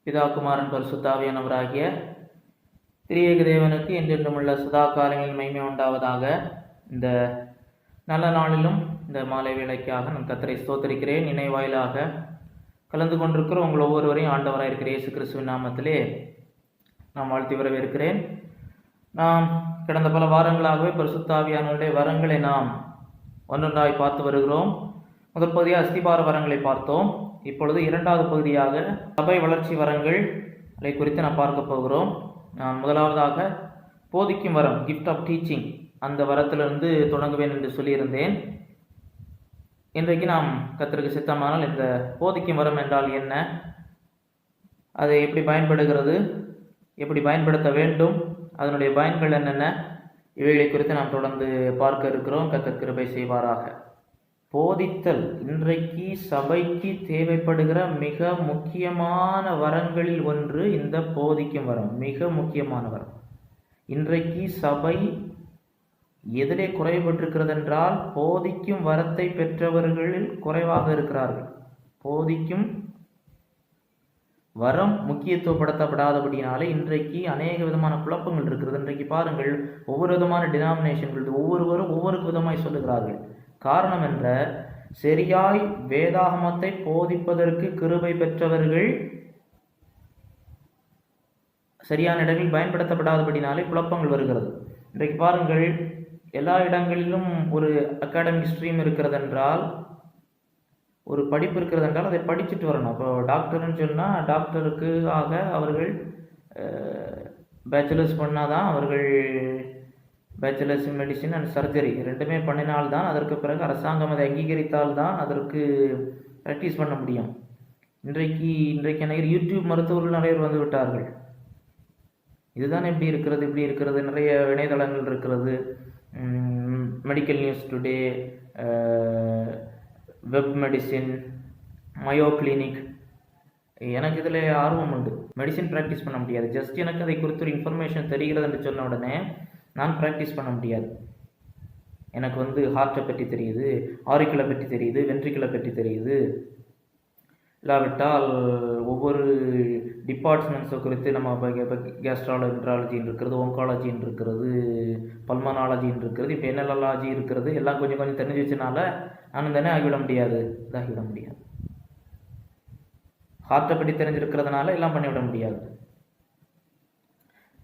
பிதா குமாரன் பரிசுத்தாவியானவராகிய திரியேக தேவனுக்கு என்றென்றுமுள்ள சதா காலங்களில் மகிமை உண்டாவதாக. இந்த நல்ல நாளிலும் இந்த மாலை வேளைக்காக நான் கர்த்தரை ஸ்தோத்திரிக்கிறேன். நினைவாயிலாக கலந்து கொண்டிருக்கிற உங்கள் ஒவ்வொருவரையும் ஆண்டவராக இருக்கிற இயேசு கிறிஸ்துவின் நாமத்திலே நான் வாழ்த்தி வரவேற்கிறேன். நாம் கடந்த பல வாரங்களாகவே பரிசுத்தாவியானவருடைய வரங்களை நாம் ஒன்றொன்றாய் பார்த்து வருகிறோம். முதல் பகுதியாக அஸ்திபார வரங்களை பார்த்தோம். இப்பொழுது இரண்டாவது பகுதியாக சபை வளர்ச்சி வரங்கள் அதை குறித்து நாம் பார்க்க போகிறோம். நான் முதலாவதாக போதிக்கும் வரம், கிஃப்ட் ஆஃப் டீச்சிங், அந்த வரத்திலிருந்து தொடங்குவேன் என்று சொல்லியிருந்தேன். இன்றைக்கு நாம் கர்த்தருக்கு சித்தமானால் இந்த போதிக்கும் வரம் என்றால் என்ன, அது எப்படி பயன்படுகிறது, எப்படி பயன்படுத்த வேண்டும், அதனுடைய பயன்கள் என்னென்ன, இவைகளை குறித்து நாம் தொடர்ந்து பார்க்க இருக்கிறோம். கர்த்தர் கிருபை செய்வாராக. போதித்தல் இன்றைக்கு சபைக்கு தேவைப்படுகிற மிக முக்கியமான வரங்களில் ஒன்று இந்த போதிக்கும் வரம். மிக முக்கியமான வரம். இன்றைக்கு சபை எதிலே குறைபட்டிருக்கிறது என்றால் போதிக்கும் வரத்தை பெற்றவர்களில் குறைவாக இருக்கிறார்கள். போதிக்கும் வரம் முக்கியத்துவப்படுத்தப்படாதபடினாலே இன்றைக்கு அநேக விதமான குழப்பங்கள் இருக்கிறது. இன்றைக்கு பாருங்கள், ஒவ்வொரு விதமான டினாமினேஷன்கள் ஒவ்வொருவரும் ஒவ்வொரு விதமாய் சொல்லுகிறார்கள். காரணம் என்ற சரியாய் வேதாகமத்தை போதிப்பதற்கு கிருபை பெற்றவர்கள் சரியான இடங்களில் பயன்படுத்தப்படாதபடினாலே குழப்பங்கள் வருகிறது. இன்றைக்கு பாருங்கள், எல்லா இடங்களிலும் ஒரு அகாடமிக் ஸ்ட்ரீம் இருக்கிறது என்றால், ஒரு படிப்பு இருக்கிறது என்றால் அதை படிச்சுட்டு வரணும். அப்போ டாக்டர்னு சொன்னால் டாக்டருக்கு ஆக அவர்கள் பேச்சுலர்ஸ் பண்ணாதான், அவர்கள் bachelors in medicine and surgery ரெண்டுமே பண்ணினால்தான், அதற்கு பிறகு அரசாங்கம் அதை அங்கீகரித்தால்தான் அதற்கு ப்ராக்டிஸ் பண்ண முடியும். இன்றைக்கு நிறைய யூடியூப் மருத்துவர்கள் நிறைய பேர் வந்து விட்டார்கள். இதுதான் இப்படி இருக்கிறது, நிறைய இணையதளங்கள் இருக்கிறது. Medical news today, web medicine, mayo clinic. எனக்கு இதில் ஆர்வம் உண்டு. மெடிசின் ப்ராக்டிஸ் பண்ண முடியாது. ஜஸ்ட் எனக்கு அதை குறித்து ஒரு இன்ஃபர்மேஷன் தெரிகிறது என்று சொன்ன உடனே நான் ப்ராக்டிஸ் பண்ண முடியாது. எனக்கு ஹார்ட்டை பற்றி தெரியுது, ஆரிக்கிளை பற்றி தெரியுது, வென்ட்ரிக்கிளை பற்றி தெரியுது. இல்லாவிட்டால் ஒவ்வொரு டிபார்ட்மெண்ட்ஸை குறித்து நம்ம இப்போ கேஸ்ட்ராலஜின்னு இருக்கிறது, ஒங்காலஜின்னு இருக்கிறது, பல்மனாலஜின்னு இருக்கிறது, இப்போ என்எல்ஆலஜி இருக்கிறது. எல்லாம் கொஞ்சம் கொஞ்சம் தெரிஞ்சு வச்சனால நான் தானே ஆகிவிட முடியாது. ஹார்ட்டை பற்றி தெரிஞ்சிருக்கிறதுனால எல்லாம் பண்ணிவிட முடியாது.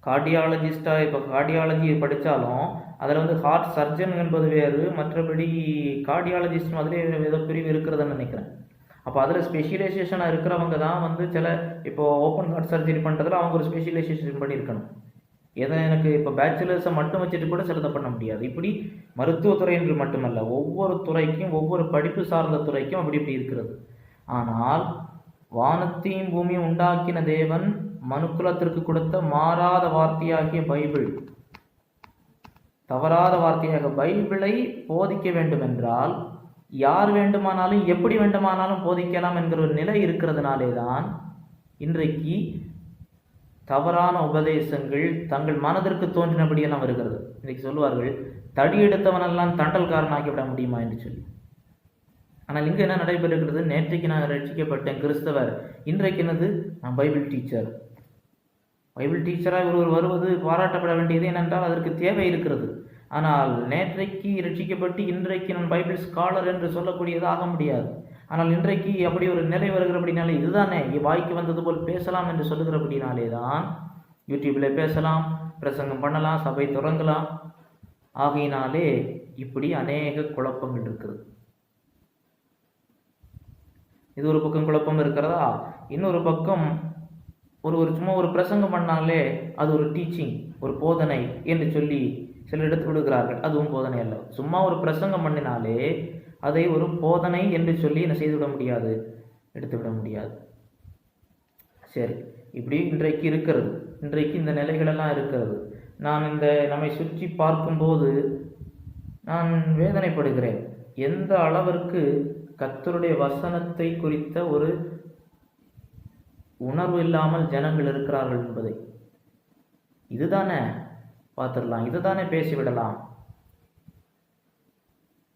கார்டியாலஜிஸ்டாக இப்போ கார்டியாலஜி படித்தாலும் அதில் ஹார்ட் சர்ஜன் என்பது வேறு, மற்றபடி கார்டியாலஜிஸ்ட் மாதிரி ஏதோ பிரிவு இருக்கிறதுன்னு நினைக்கிறேன். அப்போ அதில் ஸ்பெஷலைசேஷனாக இருக்கிறவங்க தான் சில இப்போது ஓப்பன் ஹார்ட் சர்ஜரி பண்ணுறதுல அவங்க ஒரு ஸ்பெஷலைசேஷன் பண்ணியிருக்கணும். எனக்கு இப்போ பேச்சுலர்ஸை மட்டும் வச்சுட்டு கூட சிலதை பண்ண முடியாது. இப்படி மருத்துவத்துறை என்று மட்டுமல்ல, ஒவ்வொரு துறைக்கும் ஒவ்வொரு படிப்பு சார்ந்த துறைக்கும் அப்படி இப்படி இருக்கிறது. ஆனால் வானத்தையும் பூமியும் உண்டாக்கின தேவன் மனுக்குலத்திற்கு கொடுத்த மாறாத வார்த்தையாகிய பைபிள், தவறாத வார்த்தையாக பைபிளை போதிக்க வேண்டும் என்றால் யார் வேண்டுமானாலும் எப்படி வேண்டுமானாலும் போதிக்கலாம் என்கிற ஒரு நிலை இருக்கிறதுனாலே தான் இன்றைக்கு தவறான உபதேசங்கள் தங்கள் மனதிற்கு தோன்றினபடியெல்லாம் வருகிறது. இன்றைக்கு சொல்லுவார்கள், தடி எடுத்தவனெல்லாம் தண்டல்காரனாகிவிட முடியுமா என்று சொல்லி. ஆனால் இங்கே என்ன நடைபெறுகிறது? நேற்றைக்கு நான் ரட்சிக்கப்பட்டேன் கிறிஸ்தவர், இன்றைக்கு என்னது, நான் பைபிள் டீச்சர். பைபிள் டீச்சராக ஒருவர் வருவது பாராட்டப்பட வேண்டியது. ஏனென்றால் அதற்கு தேவை இருக்கிறது. ஆனால் நேற்றைக்கு ரட்சிக்கப்பட்டு இன்றைக்கு நான் பைபிள் ஸ்காலர் என்று சொல்லக்கூடியதாக முடியாது. ஆனால் இன்றைக்கு அப்படி ஒரு நிலை வருகிறபடினாலே, இதுதானே வாய்க்கு வந்தது போல் பேசலாம் என்று சொல்லுகிறபடினாலே தான் யூடியூப்பில் பேசலாம், பிரசங்கம் பண்ணலாம், சபை தொடங்கலாம். ஆகையினாலே இப்படி அநேக குழப்பங்கள் இருக்கிறது. இது ஒரு பக்கம் குழப்பம் இருக்கிறதா? இன்னொரு பக்கம் சும்மா ஒரு பிரசங்கம் பண்ணாலே அது ஒரு டீச்சிங், ஒரு போதனை என்று சொல்லி சிலர் எடுத்து விடுகிறார்கள். அதுவும் போதனை அல்ல. சும்மா ஒரு பிரசங்கம் பண்ணினாலே அதை ஒரு போதனை என்று சொல்லி என்ன செய்துவிட முடியாது, எடுத்துவிட முடியாது. சரி, இப்படி இன்றைக்கு இருக்கிறது. இன்றைக்கு இந்த நிலைகளெல்லாம் இருக்கிறது. நான் நம்மை சுற்றி பார்க்கும்போது நான் வேதனைப்படுகிறேன். எந்த அளவிற்கு கர்த்தருடைய வசனத்தை குறித்த ஒரு உணர்வு இல்லாமல் ஜனங்கள் இருக்கிறார்கள் என்பதை. இதுதானே பார்த்துடலாம், இதுதானே பேசிவிடலாம்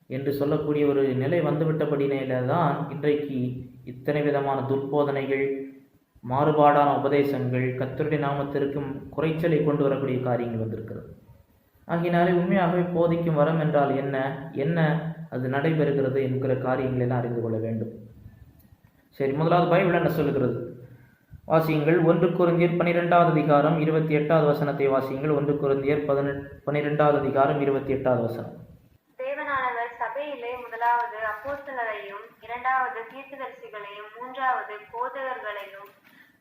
என்று சொல்லக்கூடிய ஒரு நிலை வந்துவிட்டபடினால தான் இன்றைக்கு இத்தனை விதமான துர்போதனைகள், மாறுபாடான உபதேசங்கள், கர்த்தருடைய நாமத்திற்கு குறைச்சலை கொண்டு வரக்கூடிய காரியங்கள் வந்திருக்கிறது. ஆகினாலே உண்மையாகவே போதிக்கும் வரம் என்றால் என்ன, என்ன அது நடைபெறுகிறது என்கிற காரியங்களை எல்லாம் அறிந்து கொள்ள வேண்டும். சரி, முதலாவது பைபிள் என்ன சொல்லுகிறது வாசியுங்கள். 1 கொரிந்தியர் 12வது அதிகாரம் 28வது வசனத்தை வாசியுங்கள். 1 கொரிந்தியர் 12வது அதிகாரம் 28வது வசனம். தேவனானவர் சபையிலே முதலாவது அப்போஸ்தலரையும், இரண்டாவது தீர்க்கதரிசிகளையும், மூன்றாவது போதகர்களையும்,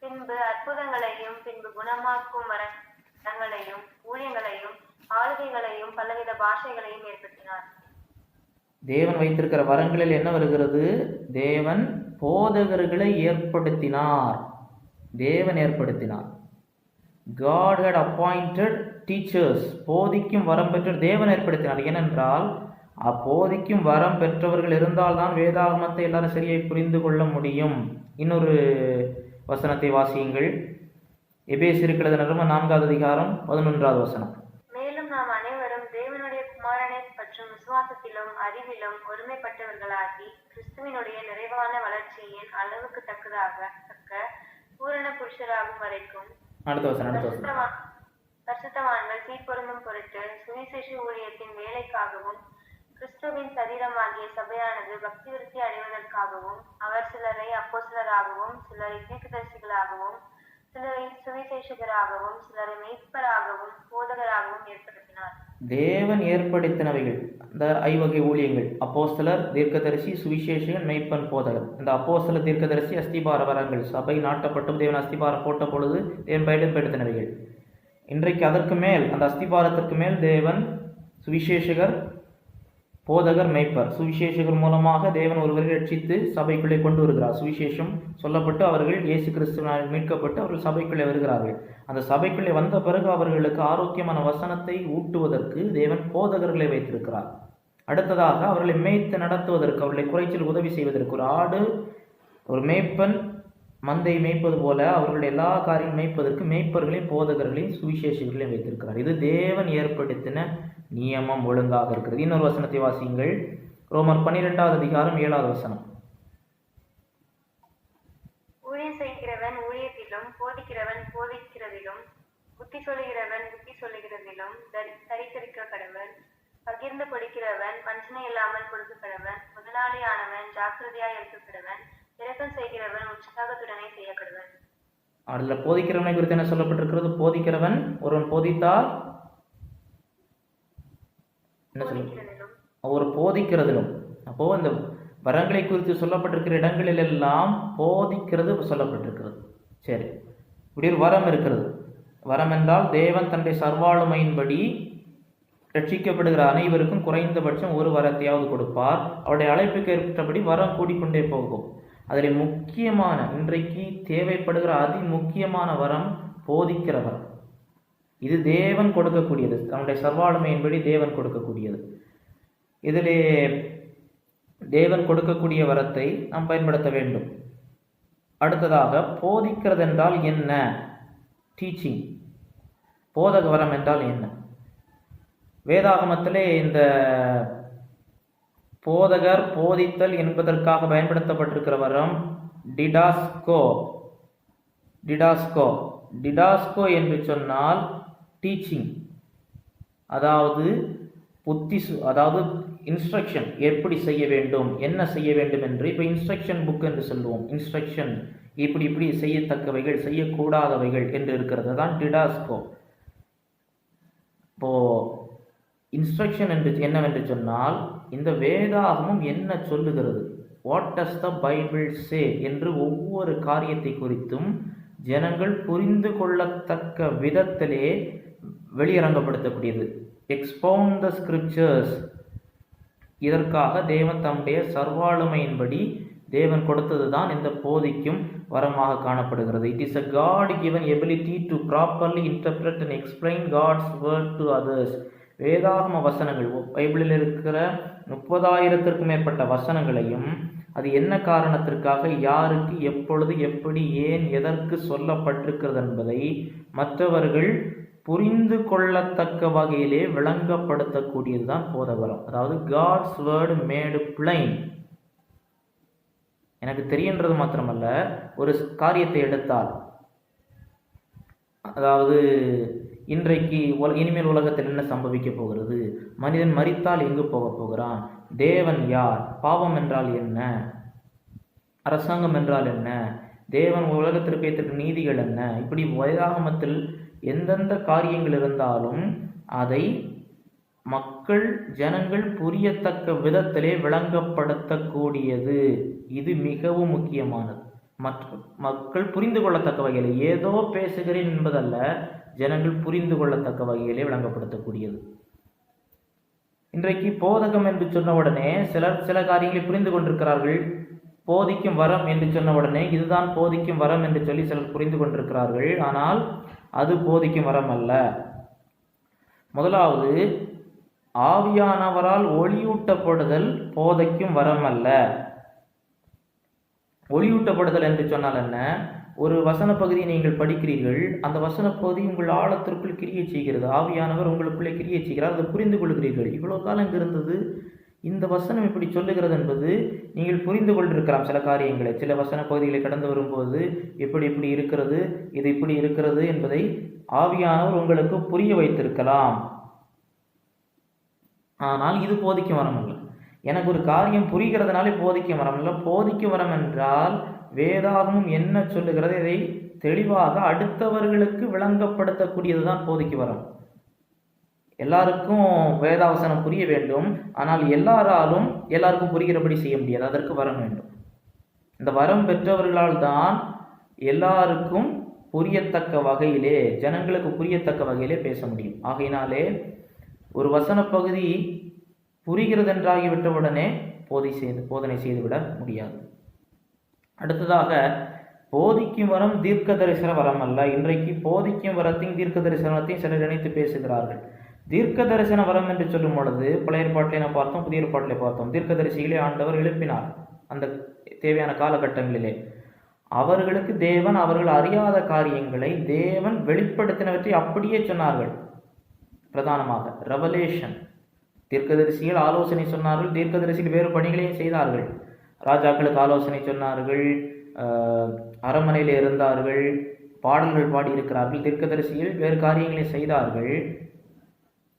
பின்பு அற்புதங்களையும், பின்பு குணமாக்கும் வரங்களையும், ஊழியங்களையும், ஆளுகைகளையும், பலவித பாஷைகளையும் ஏற்படுத்தினார். தேவன் வைத்திருக்கிற வரங்களில் என்ன வருகிறது? தேவன் போதகர்களை ஏற்படுத்தினார். தேவன் ஏற்படுத்தினார். God had appointed teachers. போதிக்கும் வரம் பெற்ற தேவன் ஏற்படுத்தினார். ஏனென்றால் அப்போதிக்கும் வரம் பெற்றவர்கள் இருந்தால்தான் வேதாகமத்தை எல்லாரும் சரியாய் புரிந்து கொள்ள முடியும். இன்னொரு வசனத்தை வாசியுங்கள். எபேசியருக்கு எழுதின நிருபம் 4வது அதிகாரம் 11வது வசனம். மேலும் நாம் அனைவரும் தேவனுடைய குமாரனை பற்றும் விசுவாசத்திலும் அறிவிலும் ஒருமைப்பட்டவர்களாகி கிறிஸ்துவினுடைய நிறைவான வளர்ச்சியின் அளவுக்கு தக்க பூரண புருஷராகும் வரைக்கும் பரிசுத்தவான்கள் சீர்பொருந்தும் பொருட்டு சுவிசேஷ ஊழியத்தின் வேலைக்காகவும் கிறிஸ்துவின் சரீரமாகிய சபையானது பக்தி விருத்தி அடைவதற்காகவும் அவர் சிலரை அப்போஸ்தலராகவும், சிலரை தீர்க்கதரிசிகளாகவும், சிலரை சுவிசேஷகராகவும், சிலரை மேய்ப்பராகவும், போதகராகவும் ஏற்படுத்தினார். தேவன் ஏற்படுத்தினவைகள் இந்த ஐவகை ஊழியங்கள்: அப்போஸ்தலர், தீர்க்கதரிசி, சுவிசேஷகன், மேய்ப்பன், போதகர். இந்த அப்போஸ்தலர், தீர்க்கதரிசி அஸ்திபார வரங்கள். சபை நாட்டப்பட்டும் தேவன் அஸ்திபாரம் போட்ட பொழுது தேவன் பயன்படுத்தினவைகள். இன்றைக்கு அதற்கு மேல், அந்த அஸ்திபாரத்திற்கு மேல் தேவன் சுவிசேஷகர், போதகர், மேய்ப்பர். சுவிசேஷகர் மூலமாக தேவன் ஒருவரை ரட்சித்து சபைக்குள்ளே கொண்டு வருகிறார். சுவிசேஷம் சொல்லப்பட்டு அவர்கள் இயேசு கிறிஸ்துவினால் மீட்கப்பட்டு அவர்கள் சபைக்குள்ளே வருகிறார்கள். அந்த சபைக்குள்ளே வந்த பிறகு அவர்களுக்கு ஆரோக்கியமான வசனத்தை ஊட்டுவதற்கு தேவன் போதகர்களை வைத்திருக்கிறார். அடுத்ததாக அவர்களை மேய்த்து நடத்துவதற்கு, அவர்களை குறைச்சல் உதவி செய்வதற்கு ஒரு ஆடு, ஒரு மேய்ப்பன் மந்தை மேய்ப்பது போல அவர்களுடைய எல்லா காரியம் மேய்ப்பதற்கு மேய்ப்பர்களையும் போதகர்களையும் சுவிசேஷங்களையும் வைத்திருக்கிறார். இது தேவன் ஏற்படுத்தின நியமம், ஒழுங்காக இருக்கிறது. இன்னொரு வசனத்தை வாசியுங்கள். ரோமர் 12வது அதிகாரம் 7வது வசனம். ஊழியம் செய்கிறவன் ஊழியத்திலும், போதிக்கிறவன் போதிக்கிறதிலும், புத்தி சொல்லுகிறவன் புத்தி சொல்லுகிறதிலும் தரித்திருக்க கடவன். பகிர்ந்து கொடுக்கிறவன் வஞ்சனை இல்லாமல் கொடுக்க கடவன். முதலாளியானவன் ஜாக்கிரதையாய் இருக்க கடவன். இரக்கம் செய்கிறவன் உற்சாகத்துடனே செய்ய கடவன். அதுல போதிக்கிறவனை குறித்து என்ன சொல்லப்பட்டிருக்கிறது? போதிக்கிறவன், ஒருவன் போதித்தால் என்ன சொல்ல, ஒரு போதிக்கிறதிலும். அப்போ இந்த வரங்களை குறித்து சொல்லப்பட்டிருக்கிற இடங்களில் எல்லாம் போதிக்கிறது சொல்லப்பட்டிருக்கிறது. சரி, இப்படி ஒரு வரம் இருக்கிறது. வரம் என்றால் தேவன் தன்னுடைய சர்வாளுமையின்படி ரட்சிக்கப்படுகிற அனைவருக்கும் குறைந்தபட்சம் ஒரு வரத்தையாவது கொடுப்பார். அவருடைய அழைப்புக்கு ஏற்றபடி வரம் கூடிக்கொண்டே போகும். அதில் முக்கியமான, இன்றைக்கு தேவைப்படுகிற முக்கியமான வரம் போதிக்கிற வரம். இது தேவன் கொடுக்கக்கூடியது, தன்னுடைய சர்வாளுமையின்படி தேவன் கொடுக்கக்கூடியது. இதிலே தேவன் கொடுக்கக்கூடிய வரத்தை நாம் பயன்படுத்த வேண்டும். அடுத்ததாக போதிக்கிறது என்றால் என்ன? டீச்சிங். போதக வரம் என்றால் என்ன? வேதாகமத்திலே இந்த போதகர், போதித்தல் என்பதற்காக பயன்படுத்தப்பட்டிருக்கிற வரம் டிடாஸ்கோ. டிடாஸ்கோ டிடாஸ்கோ என்று சொன்னால் டீச்சிங், அதாவது அதாவது இன்ஸ்ட்ரக்ஷன், எப்படி செய்ய வேண்டும், என்ன செய்ய வேண்டும் என்று. இப்போ இன்ஸ்ட்ரக்ஷன் புக் என்று சொல்லுவோம். இன்ஸ்ட்ரக்ஷன், இப்படி இப்படி செய்யத்தக்கவைகள், செய்யக்கூடாதவைகள் என்று இருக்கிறது தான் டிடாஸ்கோ. இப்போ இன்ஸ்ட்ரக்ஷன் என்று என்னவென்று சொன்னால், இந்த வேதாகமம் என்ன சொல்லுகிறது, வாட் டஸ் த பைபிள் சே என்று ஒவ்வொரு காரியத்தை குறித்தும் ஜனங்கள் புரிந்து கொள்ளத்தக்க விதத்திலே வெளியரங்கப்படுத்தக்கூடியது. எக்ஸ்பவுண்ட் த ஸ்கிரிப்சர்ஸ். இதற்காக தேவன் தம்முடைய சர்வாளுமையின்படி தேவன் கொடுத்தது தான் இந்த போதிக்கும் வரமாக காணப்படுகிறது. It is a God given ability to properly interpret and explain God's word to others. வேதாகம வசனங்கள், பைபிளில் இருக்கிற 30,000த்திற்கும் மேற்பட்ட வசனங்களையும் அது என்ன காரணத்திற்காக, யாருக்கு, எப்பொழுது, எப்படி, ஏன், எதற்கு சொல்லப்பட்டிருக்கிறது என்பதை மற்றவர்கள் புரிந்து கொள்ளத்தக்க வகையிலே விளங்கப்படுத்தக்கூடியது தான் போதகவரம். அதாவது காட்ஸ் வேர்டு மேடு பிளைன். எனக்கு தெரியுன்றது மாத்திரமல்ல, ஒரு காரியத்தை எடுத்தால், அதாவது இன்றைக்கு இனிமேல் உலகத்தில் என்ன சம்பவிக்க போகிறது, மனிதன் மரித்தால் எங்கு போக போகிறான், தேவன் யார், பாவம் என்றால் என்ன, அரசாங்கம் என்றால் என்ன, தேவன் உலகத்திற்கு வைத்திருக்கும் நீதிகள் என்ன, இப்படி வேதாகமத்தில் எந்தெந்த காரியங்கள் இருந்தாலும் அதை மக்கள் ஜனங்கள் புரியத்தக்க விதத்திலே விளங்கப்படுத்தக்கூடியது. இது மிகவும் முக்கியமானது. மக்கள் புரிந்து கொள்ளத்தக்க வகையில், ஏதோ பேசுகிறேன் என்பதல்ல, ஜனங்கள் புரிந்து கொள்ளத்தக்க வகையிலே விளங்கப்படுத்தக்கூடியது. இன்றைக்கு போதகம் என்று சொன்ன உடனே சில காரியங்களை புரிந்து கொண்டிருக்கிறார்கள். போதிக்கும் வரம் என்று சொன்ன உடனே இதுதான் போதிக்கும் வரம் என்று சொல்லி சிலர் புரிந்து கொண்டிருக்கிறார்கள். ஆனால் அது போதிக்கும் வரம் அல்ல. முதலாவது, ஆவியானவரால் ஒளியூட்டப்படுதல் போதைக்கும் வரம் அல்ல. ஒளியூட்டப்படுதல் என்று சொன்னால் என்ன? ஒரு வசன பகுதியை நீங்கள் படிக்கிறீர்கள், அந்த வசன பகுதி உங்கள் ஆழத்திற்குள் கிரியை செய்கிறது, ஆவியானவர் உங்களுக்குள்ளே கிரியை செய்கிறார், அதை புரிந்து கொள்கிறீர்கள். இவ்வளவு காலம் இங்கு இருந்தது, இந்த வசனம் இப்படி சொல்லுகிறது என்பது நீங்கள் புரிந்து கொண்டிருக்கலாம். சில காரியங்களை, சில வசன பகுதிகளை கடந்து வரும்போது இப்படி இருக்கிறது, இது இப்படி இருக்கிறது என்பதை ஆவியானவர் உங்களுக்கு புரிய வைத்திருக்கலாம். ஆனால் இது போதிக்கும் வரம் அல்ல. எனக்கு ஒரு காரியம் புரிகிறதுனாலே போதிக்கும் வரம் அல்ல. போதிக்கும் வரம் என்றால் வேதாகமும் என்ன சொல்லுகிறது இதை தெளிவாக அடுத்தவர்களுக்கு விளங்கப்படுத்தக்கூடியதுதான் போதிக்கும் வரம். எல்லாருக்கும் வேதாவசனம் புரிய வேண்டும், ஆனால் எல்லாருக்கும் புரிகிறபடி செய்ய முடியாது. அதற்கு வரம் வேண்டும். இந்த வரம் பெற்றவர்களால் தான் எல்லாருக்கும் புரியத்தக்க வகையிலே, ஜனங்களுக்கு புரியத்தக்க வகையிலே பேச முடியும். ஆகையினாலே ஒரு வசன பகுதி புரிகிறது என்றாகிவிட்டவுடனே போதனை செய்துவிட முடியாது. அடுத்ததாக, போதிக்கும் வரம் தீர்க்க தரிசன வரம் அல்ல. இன்றைக்கு போதிக்கும் வரத்தையும் தீர்க்க தரிசனத்தையும் சிலர் நினைத்து பேசுகிறார்கள். தீர்க்க தரிசன வரம் என்று சொல்லும் பொழுது பழைய ஏற்பாட்டிலே நாம் பார்த்தோம், புதிய ஏற்பாட்டிலே பார்த்தோம். தீர்க்க தரிசிகளை ஆண்டவர் எழுப்பினார். அந்த தேவையான காலகட்டங்களிலே அவர்களுக்கு தேவன் அவர்கள் அறியாத காரியங்களை தேவன் வெளிப்படுத்தினவற்றை அப்படியே சொன்னார்கள். பிரதானமாக ரெவலேஷன். தீர்க்கதரிசிகள் ஆலோசனை சொன்னார்கள், தீர்க்கதரிசிகள் வேறு பணிகளையும் செய்தார்கள். ராஜாக்களுக்கு ஆலோசனை சொன்னார்கள், அரண்மனையில் இருந்தார்கள், பாடல்கள் பாடியிருக்கிறார்கள். தீர்க்கதரிசிகள் வேறு காரியங்களை செய்தார்கள்,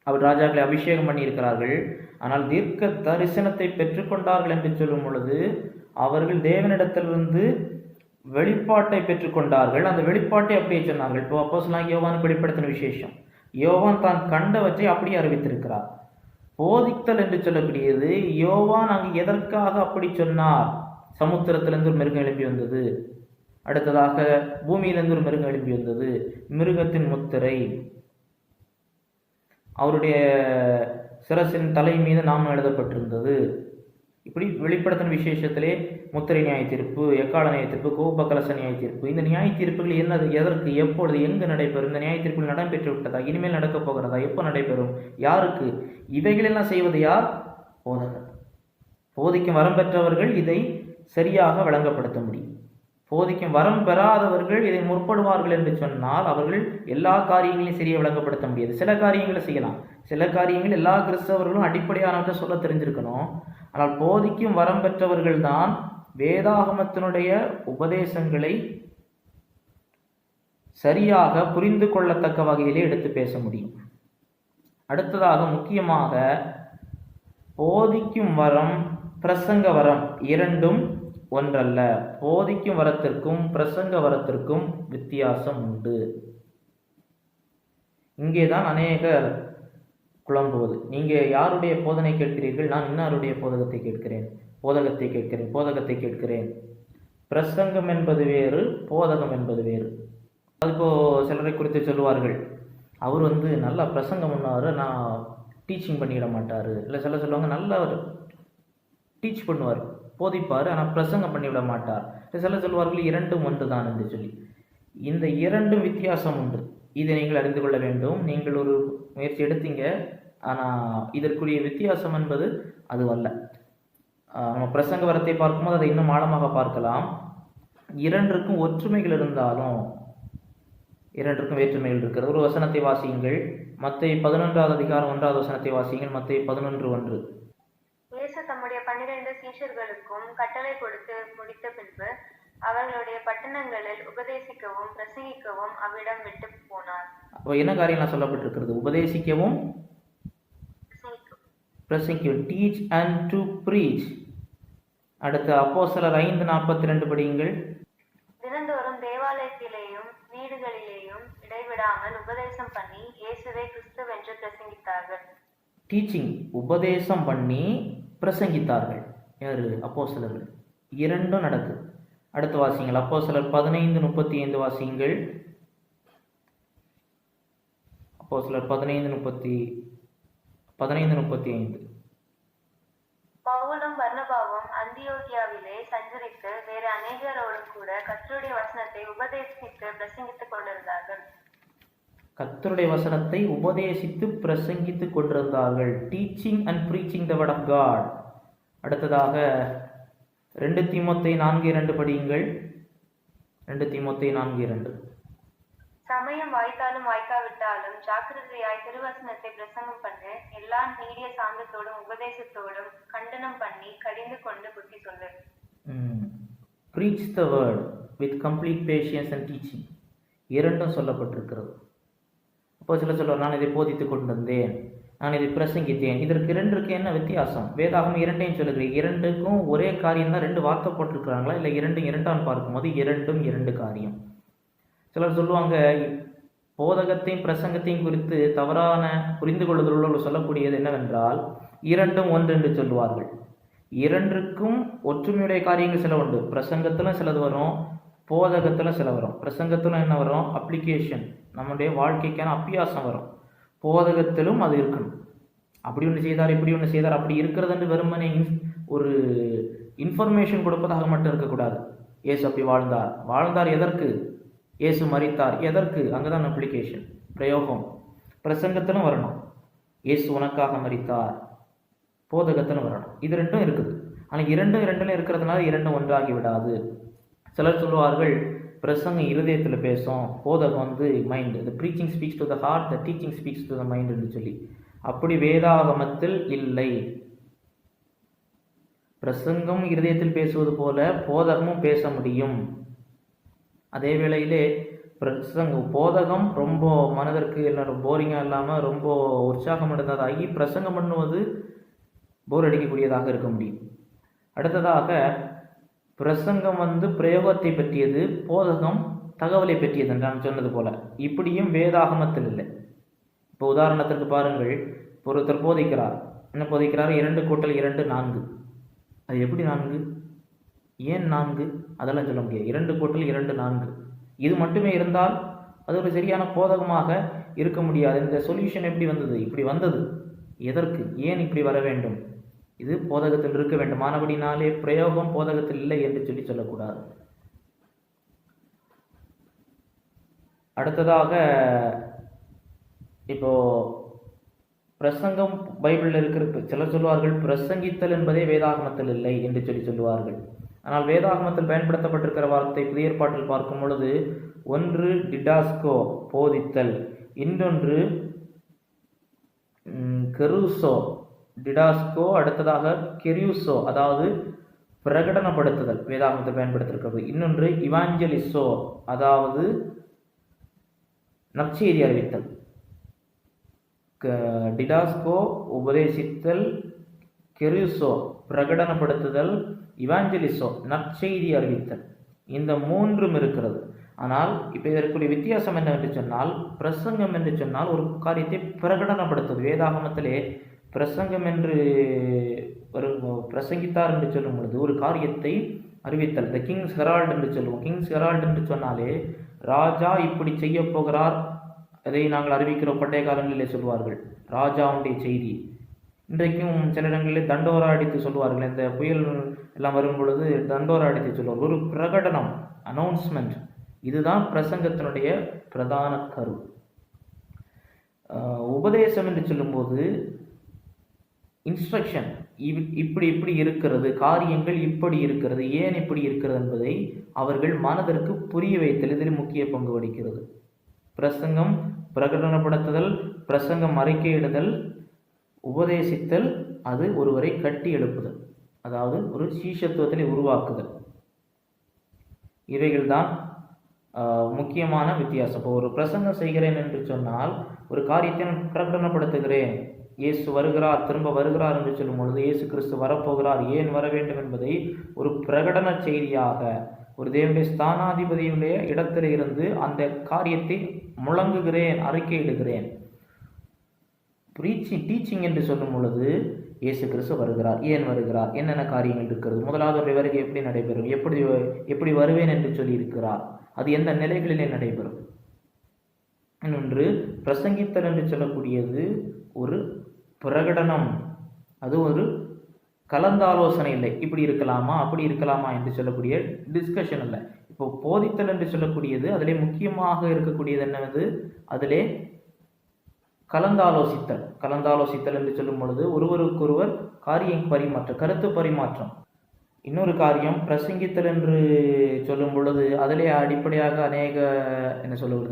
அவர் ராஜாக்களை அபிஷேகம் பண்ணியிருக்கிறார்கள். ஆனால் தீர்க்க தரிசனத்தை பெற்றுக்கொண்டார்கள் என்று சொல்லும் பொழுது அவர்கள் தேவனிடத்திலிருந்து வெளிப்பாட்டை பெற்றுக்கொண்டார்கள். அந்த வெளிப்பாட்டை அப்படியே சொன்னார்கள். இப்போ அப்போஸ்தலனாகிய யோவானுக்கு வெளிப்படுத்தின விசேஷம், யோவான் தான் கண்டவற்றை அப்படியே அறிவித்திருக்கிறார். போதித்தல் என்று சொல்லக்கூடியது, யோவான் அங்கு எதற்காக அப்படி சொன்னார்? சமுத்திரத்திலிருந்து ஒரு மிருகம் எழுப்பி வந்தது, அடுத்ததாக பூமியிலிருந்து ஒரு மிருகம் எழுப்பி வந்தது, மிருகத்தின் முத்திரை, அவருடைய சிரசின் தலை மீது நாமம் எழுதப்பட்டிருந்தது. இப்படி வெளிப்படுத்தின விசேஷத்திலே முத்திரை நியாய தீர்ப்பு, எக்கால நியாய தீர்ப்பு, கோபகலச நியாய தீர்ப்பு, இந்த நியாய தீர்ப்புகள் என்னது, எதற்கு, எப்பொழுது, எங்கு நடைபெறும், இந்த நியாய தீர்ப்புகள் நடைபெற்று விட்டதா, இனிமேல் நடக்கப் போகிறதா, எப்போ நடைபெறும், யாருக்கு, இவைகளெல்லாம் செய்வது யார்? போதகர். போதிக்கும் வரம் பெற்றவர்கள் இதை சரியாக விளங்கப்படுத்த முடியும். போதிக்கும் வரம் பெறாதவர்கள் இதை முற்படுவார்கள் என்று சொன்னால் அவர்கள் எல்லா காரியங்களையும் சரியாக விளங்கப்படுத்த முடியாது. சில காரியங்களை செய்யலாம், சில காரியங்கள் எல்லா கிறிஸ்தவர்களும் அடிப்படையானவற்றை சொல்ல தெரிஞ்சிருக்கணும். ஆனால் போதிக்கும் வரம் பெற்றவர்கள் தான் வேதாகமத்தினுடைய உபதேசங்களை சரியாக புரிந்து கொள்ளத்தக்க வகையிலே எடுத்து பேச முடியும். அடுத்ததாக, முக்கியமாக போதிக்கும் வரம் பிரசங்க வரம் இரண்டும் ஒன்றல்ல. போதிக்கும் வரத்திற்கும் பிரசங்க வரத்திற்கும் வித்தியாசம் உண்டு. இங்கேதான் அநேகர் குழம்புவது. நீங்கள் யாருடைய போதனை கேட்கிறீர்கள்? நான் இன்னாருடைய போதகத்தை கேட்கிறேன். பிரசங்கம் என்பது வேறு, போதகம் என்பது வேறு. அதுப்போ சிலரை குறித்து சொல்லுவார்கள், அவர் நல்லா பிரசங்கம் பண்ணார், நான் டீச்சிங் பண்ணிட மாட்டார். இல்லை சிலர் சொல்லுவாங்க, நல்லா டீச் பண்ணுவார், போதிப்பார், ஆனால் பிரசங்கம் பண்ணிவிட மாட்டார். சிலர் சொல்வார்கள் இரண்டும் ஒன்று தான் என்று சொல்லி. இந்த இரண்டும் வித்தியாசம் உண்டு. இதை நீங்கள் அறிந்து கொள்ள வேண்டும். நீங்கள் ஒரு முயற்சி எடுத்தீங்க, ஆனால் இதற்குரிய வித்தியாசம் என்பது அதுவல்ல. நம்ம பிரசங்க வரத்தை பார்க்கும்போது அதை இன்னும் ஆழமாக பார்க்கலாம். இரண்டிற்கும் ஒற்றுமைகள் இருந்தாலும் இரண்டிற்கும் வேற்றுமைகள் இருக்கிறது. ஒரு வசனத்தை வாசியுங்கள், மத்தேயு 11வது அதிகாரம் 1வது வசனத்தை வாசியுங்கள். மத்தேயு 11:1. இயேசு தம்முடைய 12 சீஷர்களுக்கும் கட்டளை கொடுத்து முடித்த பின்பு அவர்களுடைய பட்டணங்களில் உபதேசிக்கவும் பிரசங்கிக்கவும் அவ்விடம் விட்டு போனார். அப்போ என்ன காரியம்லாம் சொல்லப்பட்டிருக்கிறது? உபதேசிக்கவும் பிரசங்கிக்கவும், டீச் அண்ட் டு ப்ரீச். அடுத்து அப்போஸ்தலர் 5:42 படியுங்கள். தினந்தோறும் தேவாலயத்திலேயும் வீடுகளிலேயும் இடைவிடாமல் உபதேசம் பண்ணி இயேசுவை கிறிஸ்துவென்று பிரசங்கித்தார்கள். டீச்சிங், உபதேசம் பண்ணி பிரசங்கித்தார்கள். யாரு? அப்போஸ்தலர்கள். இரண்டும் நடக்குது. அடுத்து வாசிங்கள். அப்போஸ்தலர் 15:35 வாசிங்கள். அப்போஸ்தலர் 15:35. பவுலும் பர்னபாவும் அந்தியோகியாவிலே சஞ்சரித்து வேறு அநேகரோடும் கூட கர்த்தருடைய வசனத்தை உபதேசித்து பிரசங்கித்துக் கொண்டிருந்தார்கள். கர்த்தருடைய வசனத்தை உபதேசித்து பிரசங்கித்துக் கொண்டிருந்தார்கள். Teaching and preaching the word of God. அடுத்ததாக 2 தீமோத்தேயு 4:2 படியுங்கள். 2 தீமோத்தேயு 4:2. சமயம் வாய்த்தாலும் வாய்க்காவிட்டாலும் ஜாக்கிரதையாய் திருவசனத்தை பிரசங்கம் பண்ணு, எல்லா நீடிய சாந்தத்தோடும் உபதேசத்தோடும் கண்டனம் பண்ணி கடிந்து கொண்டு புத்தி சொல்லு. Preach the word with complete patience and teaching. இரண்டும் சொல்லப்பட்டிருக்கிறது. அப்போ சில சொல்லுவார், நான் இதை போதித்துக் கொண்டிருந்தேன், நான் இதை பிரசங்கித்தேன். இதற்கு இரண்டுக்கு என்ன வித்தியாசம்? வேதாகம் இரண்டையும் சொல்லுகிறேன். இரண்டுக்கும் ஒரே காரியம் தான், 2 வார்த்தை போட்டிருக்கிறாங்களா, இல்லை இரண்டும் இரண்டான்னு பார்க்கும்போது இரண்டும் 2 காரியம். சிலர் சொல்லுவாங்க, போதகத்தையும் பிரசங்கத்தையும் குறித்து தவறான புரிந்து கொள்ளுதலோடு சொல்லக்கூடியது என்னவென்றால், இரண்டும் ஒன்று என்று சொல்லுவார்கள். இரண்டுக்கும் ஒற்றுமையுடைய காரியங்கள் சில உண்டு. பிரசங்கத்திலும் சிலது வரும், போதகத்தில் சில வரும். பிரசங்கத்திலும் என்ன வரும்? அப்ளிகேஷன், நம்முடைய வாழ்க்கைக்கான அபியாசம் வரும். போதகத்திலும் அது இருக்கணும். அப்படி ஒன்று செய்தார், இப்படி ஒன்று செய்தார், அப்படி இருக்கிறது என்று வெறுமனே ஒரு இன்ஃபர்மேஷன் கொடுப்பதாக மட்டும் இருக்கக்கூடாது. இயேசு அப்படி வாழ்ந்தார் எதற்கு? இயேசு மரித்தார் எதற்கு? அங்கதான் அப்ளிகேஷன், பிரயோகம். பிரசங்கத்திலும் வரணும், இயேசு உனக்காக மரித்தார். போதகத்திலும் வரணும். இது ரெண்டும் இருக்குது. ஆனால் இரண்டும் இருக்கிறதுனால இரண்டும் ஒன்றாகி விடாது. சிலர் சொல்லுவார்கள், பிரசங்கம் இருதயத்தில் பேசும், போதகம் mind. The preaching speaks to the heart, the teaching speaks to the mind என்று சொல்லி. அப்படி வேதாகமத்தில் இல்லை. பிரசங்கம் இருதயத்தில் பேசுவது போல போதகமும் பேச முடியும். அதே வேளையிலே போதகம் ரொம்ப மனதிற்கு எல்லாரும் போரிங்காக இல்லாமல் ரொம்ப உற்சாகம் எடுத்ததாகி பிரசங்கம் பண்ணுவது போர் அடிக்கக்கூடியதாக இருக்க முடியும். அடுத்ததாக பிரசங்கம் பிரயோகத்தை பற்றியது, போதகம் தகவலை பற்றியது நான் சொன்னது போல. இப்படியும் வேதாகமத்தில் இல்லை. இப்போ உதாரணத்திற்கு பாருங்கள், ஒருத்தர் போதிக்கிறார். என்ன போதிக்கிறார்? 2 + 2 4. அது எப்படி 4? ஏன் 4? அதெல்லாம் சொல்ல முடியாது. 2 + 2 4. இது மட்டுமே இருந்தால் அது ஒரு சரியான போதகமாக இருக்க முடியாது. இந்த சொல்யூஷன் எப்படி வந்தது? இப்படி வந்தது. எதற்கு? ஏன் இப்படி வர வேண்டும்? இது போதகத்தில் இருக்க வேண்டும். ஆனபடினாலே பிரயோகம் போதகத்தில் இல்லை என்று சொல்லக்கூடாது. அடுத்ததாக இப்போ பிரசங்கம் பைபிளில் இருக்கிற சிலர் சொல்வார்கள், பிரசங்கித்தல் என்பதே வேதாகமத்தில் இல்லை என்று சொல்லுவார்கள். ஆனால் வேதாகமத்தில் பயன்படுத்தப்பட்டிருக்கிற வார்த்தை புதிய ஏற்பாட்டில் பார்க்கும் பொழுது, ஒன்று டிடாஸ்கோ போதித்தல், இன்னொன்று கெருசோ. டிடாஸ்கோ, அடுத்ததாக கெரியூசோ, அதாவது பிரகடனப்படுத்துதல் வேதாகமத்தில் பயன்படுத்திருக்கிறது. இன்னொன்று இவாஞ்சலிசோ, அதாவது நற்செய்தி அறிவித்தல். டிடாஸ்கோ உபதேசித்தல், கெரியூசோ பிரகடனப்படுத்துதல், இவாஞ்சலிசோ நற்செய்தி அறிவித்தல். இந்த 3ம் இருக்கிறது. ஆனால் இப்போ இதற்குரிய வித்தியாசம் என்னவென்று சொன்னால், பிரசங்கம் என்று சொன்னால் ஒரு காரியத்தை பிரகடனப்படுத்துவது. வேதாகமத்திலே பிரசங்கம் என்று பிரசங்கித்தார் என்று சொல்லும் பொழுது ஒரு காரியத்தை அறிவித்தல். த கிங்ஸ் ஹெரால்ட் என்று சொல்லுவோம். கிங்ஸ் ஹெரால்ட் என்று சொன்னாலே ராஜா இப்படி செய்ய போகிறார், அதை நாங்கள் அறிவிக்கிறோம். பண்டைய காலங்களிலே சொல்வார்கள் ராஜாவுடைய செய்தி. இன்றைக்கும் சில இடங்களில் தண்டோரா அடித்து சொல்வார்கள். இந்த புயல் எல்லாம் வரும் பொழுது தண்டோரா அடித்து சொல்வார்கள். ஒரு பிரகடனம், அனௌன்ஸ்மெண்ட். இதுதான் பிரசங்கத்தினுடைய பிரதான கரு. உபதேசம் என்று சொல்லும்போது இன்ஸ்ட்ரக்ஷன், இப்படி இருக்கிறது, காரியங்கள் இப்படி இருக்கிறது, ஏன் இப்படி இருக்கிறது என்பதை அவர்கள் மனதிற்கு புரிய வைத்தல் இதில் முக்கிய பங்கு வகிக்கிறது. பிரசங்கம் பிரகடனப்படுத்துதல், பிரசங்கம் அறிக்கையிடுதல், உபதேசித்தல், அது ஒருவரை கட்டி எழுப்புதல். அதாவது ஒரு சீஷத்துவத்திலே உருவாக்குதல். இவைகள்தான் முக்கியமான வித்தியாசம். இப்போ ஒரு பிரசங்கம் செய்கிறேன் என்று சொன்னால் ஒரு காரியத்தை நான் பிரகடனப்படுத்துகிறேன். இயேசு வருகிறார், திரும்ப வருகிறார் என்று சொல்லும் பொழுது இயேசு கிறிஸ்து வரப்போகிறார், ஏன் வர வேண்டும் என்பதை ஒரு பிரகடன செய்தியாக ஒரு தேவனுடைய ஸ்தானாதிபதியுடைய இடத்தில் இருந்து அந்த காரியத்தை முழங்குகிறேன், அறிக்கையிடுகிறேன். டீச்சிங் என்று சொல்லும் பொழுது இயேசு கிறிஸ்து வருகிறார், ஏன் வருகிறார், என்னென்ன காரியங்கள் இருக்கிறது, முதலாவது வருகை எப்படி நடைபெறும், எப்படி வருவேன் என்று சொல்லி இருக்கிறார், அது எந்த நிலைகளிலே நடைபெறும். இன்னொன்று பிரசங்கித்தல் என்று சொல்லக்கூடியது ஒரு பிரகடனம், அது ஒரு கலந்தாலோசனை இல்லை. இப்படி இருக்கலாமா அப்படி இருக்கலாமா என்று சொல்லக்கூடிய டிஸ்கஷன் இல்லை. இப்போ போதித்தல் என்று சொல்லக்கூடியது அதிலே முக்கியமாக இருக்கக்கூடியது என்னது, அதிலே கலந்தாலோசித்தல் என்று சொல்லும் பொழுது ஒருவருக்கொருவர் கருத்து பரிமாற்றம். இன்னொரு காரியம் பிரசங்கித்தல் என்று சொல்லும் பொழுது அதிலே அடிப்படையாக அநேக என்ன சொல்லுவது,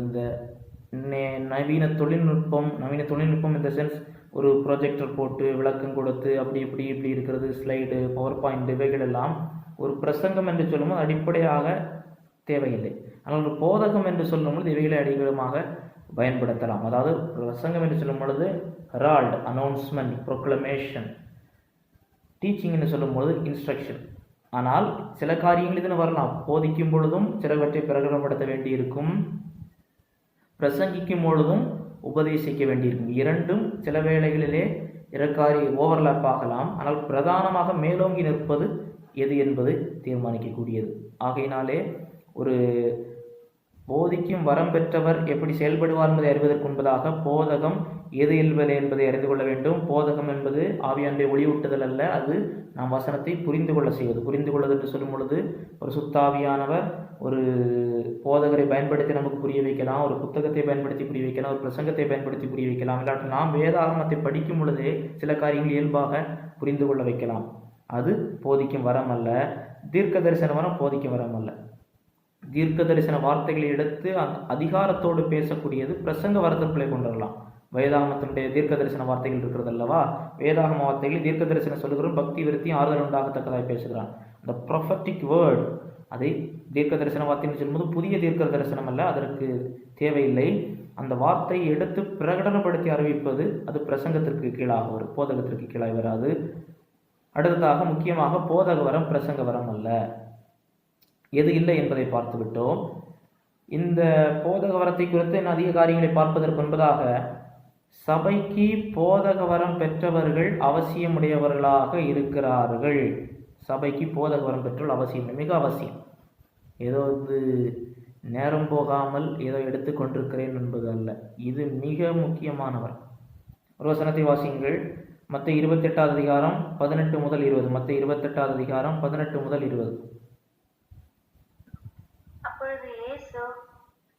இந்த நவீன தொழில்நுட்பம் இந்த சென்ஸ் ஒரு ப்ரொஜெக்டர் போட்டு விளக்கம் கொடுத்து அப்படி இப்படி இருக்கிறது, ஸ்லைடு, பவர் பாயிண்ட், இவைகள் எல்லாம் ஒரு பிரசங்கம் என்று சொல்லும்போது அடிப்படையாக தேவையில்லை. ஆனால் ஒரு போதகம் என்று சொல்லும் பொழுது இவைகளை அடிப்படையாக பயன்படுத்தலாம். அதாவது பிரசங்கம் என்று சொல்லும் பொழுது ஹெரால்ட், அனௌன்ஸ்மெண்ட், ப்ரொக்ளமேஷன். டீச்சிங் என்று சொல்லும் பொழுது இன்ஸ்ட்ரக்ஷன். ஆனால் சில காரியங்கள் இதில் வரலாம். போதிக்கும் பொழுதும் சிலவற்றை பிரகடனப்படுத்த வேண்டியிருக்கும், பிரசங்கிக்கும் பொழுதும் உபதேசிக்க வேண்டியிருக்கும். இரண்டும் சில வேளைகளிலே ஓவர்லாப் ஆகலாம். ஆனால் பிரதானமாக மேலோங்கி நிற்பது எது என்பது தீர்மானிக்கக்கூடியது. ஆகையினாலே ஒரு போதிக்கும் வரம் பெற்றவர் எப்படி செயல்படுவார் என்பதை அறிவதற்கு முன்பதாக போதகம் எது என்பதை அறிந்து கொள்ள வேண்டும். போதகம் என்பது ஆவியானுடைய ஒளியூட்டுதல் அல்ல, அது நாம் வசனத்தை புரிந்து கொள்வது என்று சொல்லும் பொழுது ஒரு சுத்தாவியானவர் ஒரு போதகரை பயன்படுத்தி நமக்கு புரிய வைக்கலாம், ஒரு புத்தகத்தை பயன்படுத்தி புரிய வைக்கலாம், ஒரு பிரசங்கத்தை பயன்படுத்தி புரிய வைக்கலாம். இல்லாட்டி நாம் வேதாகமத்தை படிக்கும் பொழுதே சில காரியங்கள் இயல்பாக புரிந்து கொள்ள வைக்கலாம். அது போதிக்கும் வரம் அல்ல. தீர்க்க தரிசன வரம் போதிக்கும் வரம் அல்ல. தீர்க்க தரிசன வார்த்தைகளை எடுத்து அதிகாரத்தோடு பேசக்கூடியது பிரசங்க வரத்திற்குள்ளே கொண்டு வரலாம். வேதாகமத்தினுடைய தீர்க்க தரிசன வார்த்தைகள் இருக்கிறது அல்லவா, வேதாகம வார்த்தைகள் தீர்க்க தரிசனம் சொல்லுகிறோம், பக்தி விருத்தி ஆறுதல் உண்டாகத்தக்கதாக பேசுகிறான். அந்த ப்ரொஃபட்டிக் வேர்ட், அதை தீர்க்க தரிசன வார்த்தைன்னு சொல்லும்போது புதிய தீர்க்க தரிசனம் அல்ல, அதற்கு தேவையில்லை. அந்த வார்த்தையை எடுத்து பிரகடனப்படுத்தி அறிவிப்பது அது பிரசங்கத்திற்கு கீழாக வரும், போதகத்திற்கு கீழாக வராது. அடுத்ததாக முக்கியமாக போதக வரம் பிரசங்க வரம் அல்ல. எது இல்லை என்பதை பார்த்து விட்டோம். இந்த போதக வரத்தை குறித்து அதிக காரியங்களை பார்ப்பதற்கு முன்பதாக சபைக்கு போதக வரம் பெற்றவர்கள் அவசியமுடையவர்களாக இருக்கிறார்கள். சபைக்கு போதக வரம் பெற்றவர்கள் அவசியம், மிக அவசியம். ஏதோ நேரம் போகாமல் ஏதோ எடுத்துக்கொண்டிருக்கிறேன் என்பது அல்ல, இது மிக முக்கியமானவர். ஒரு வசனத்தை வாசியுங்கள். மத்தேயு 28வது அதிகாரம் 18 முதல் 20. மத்தேயு 28வது அதிகாரம் 18 முதல் 20.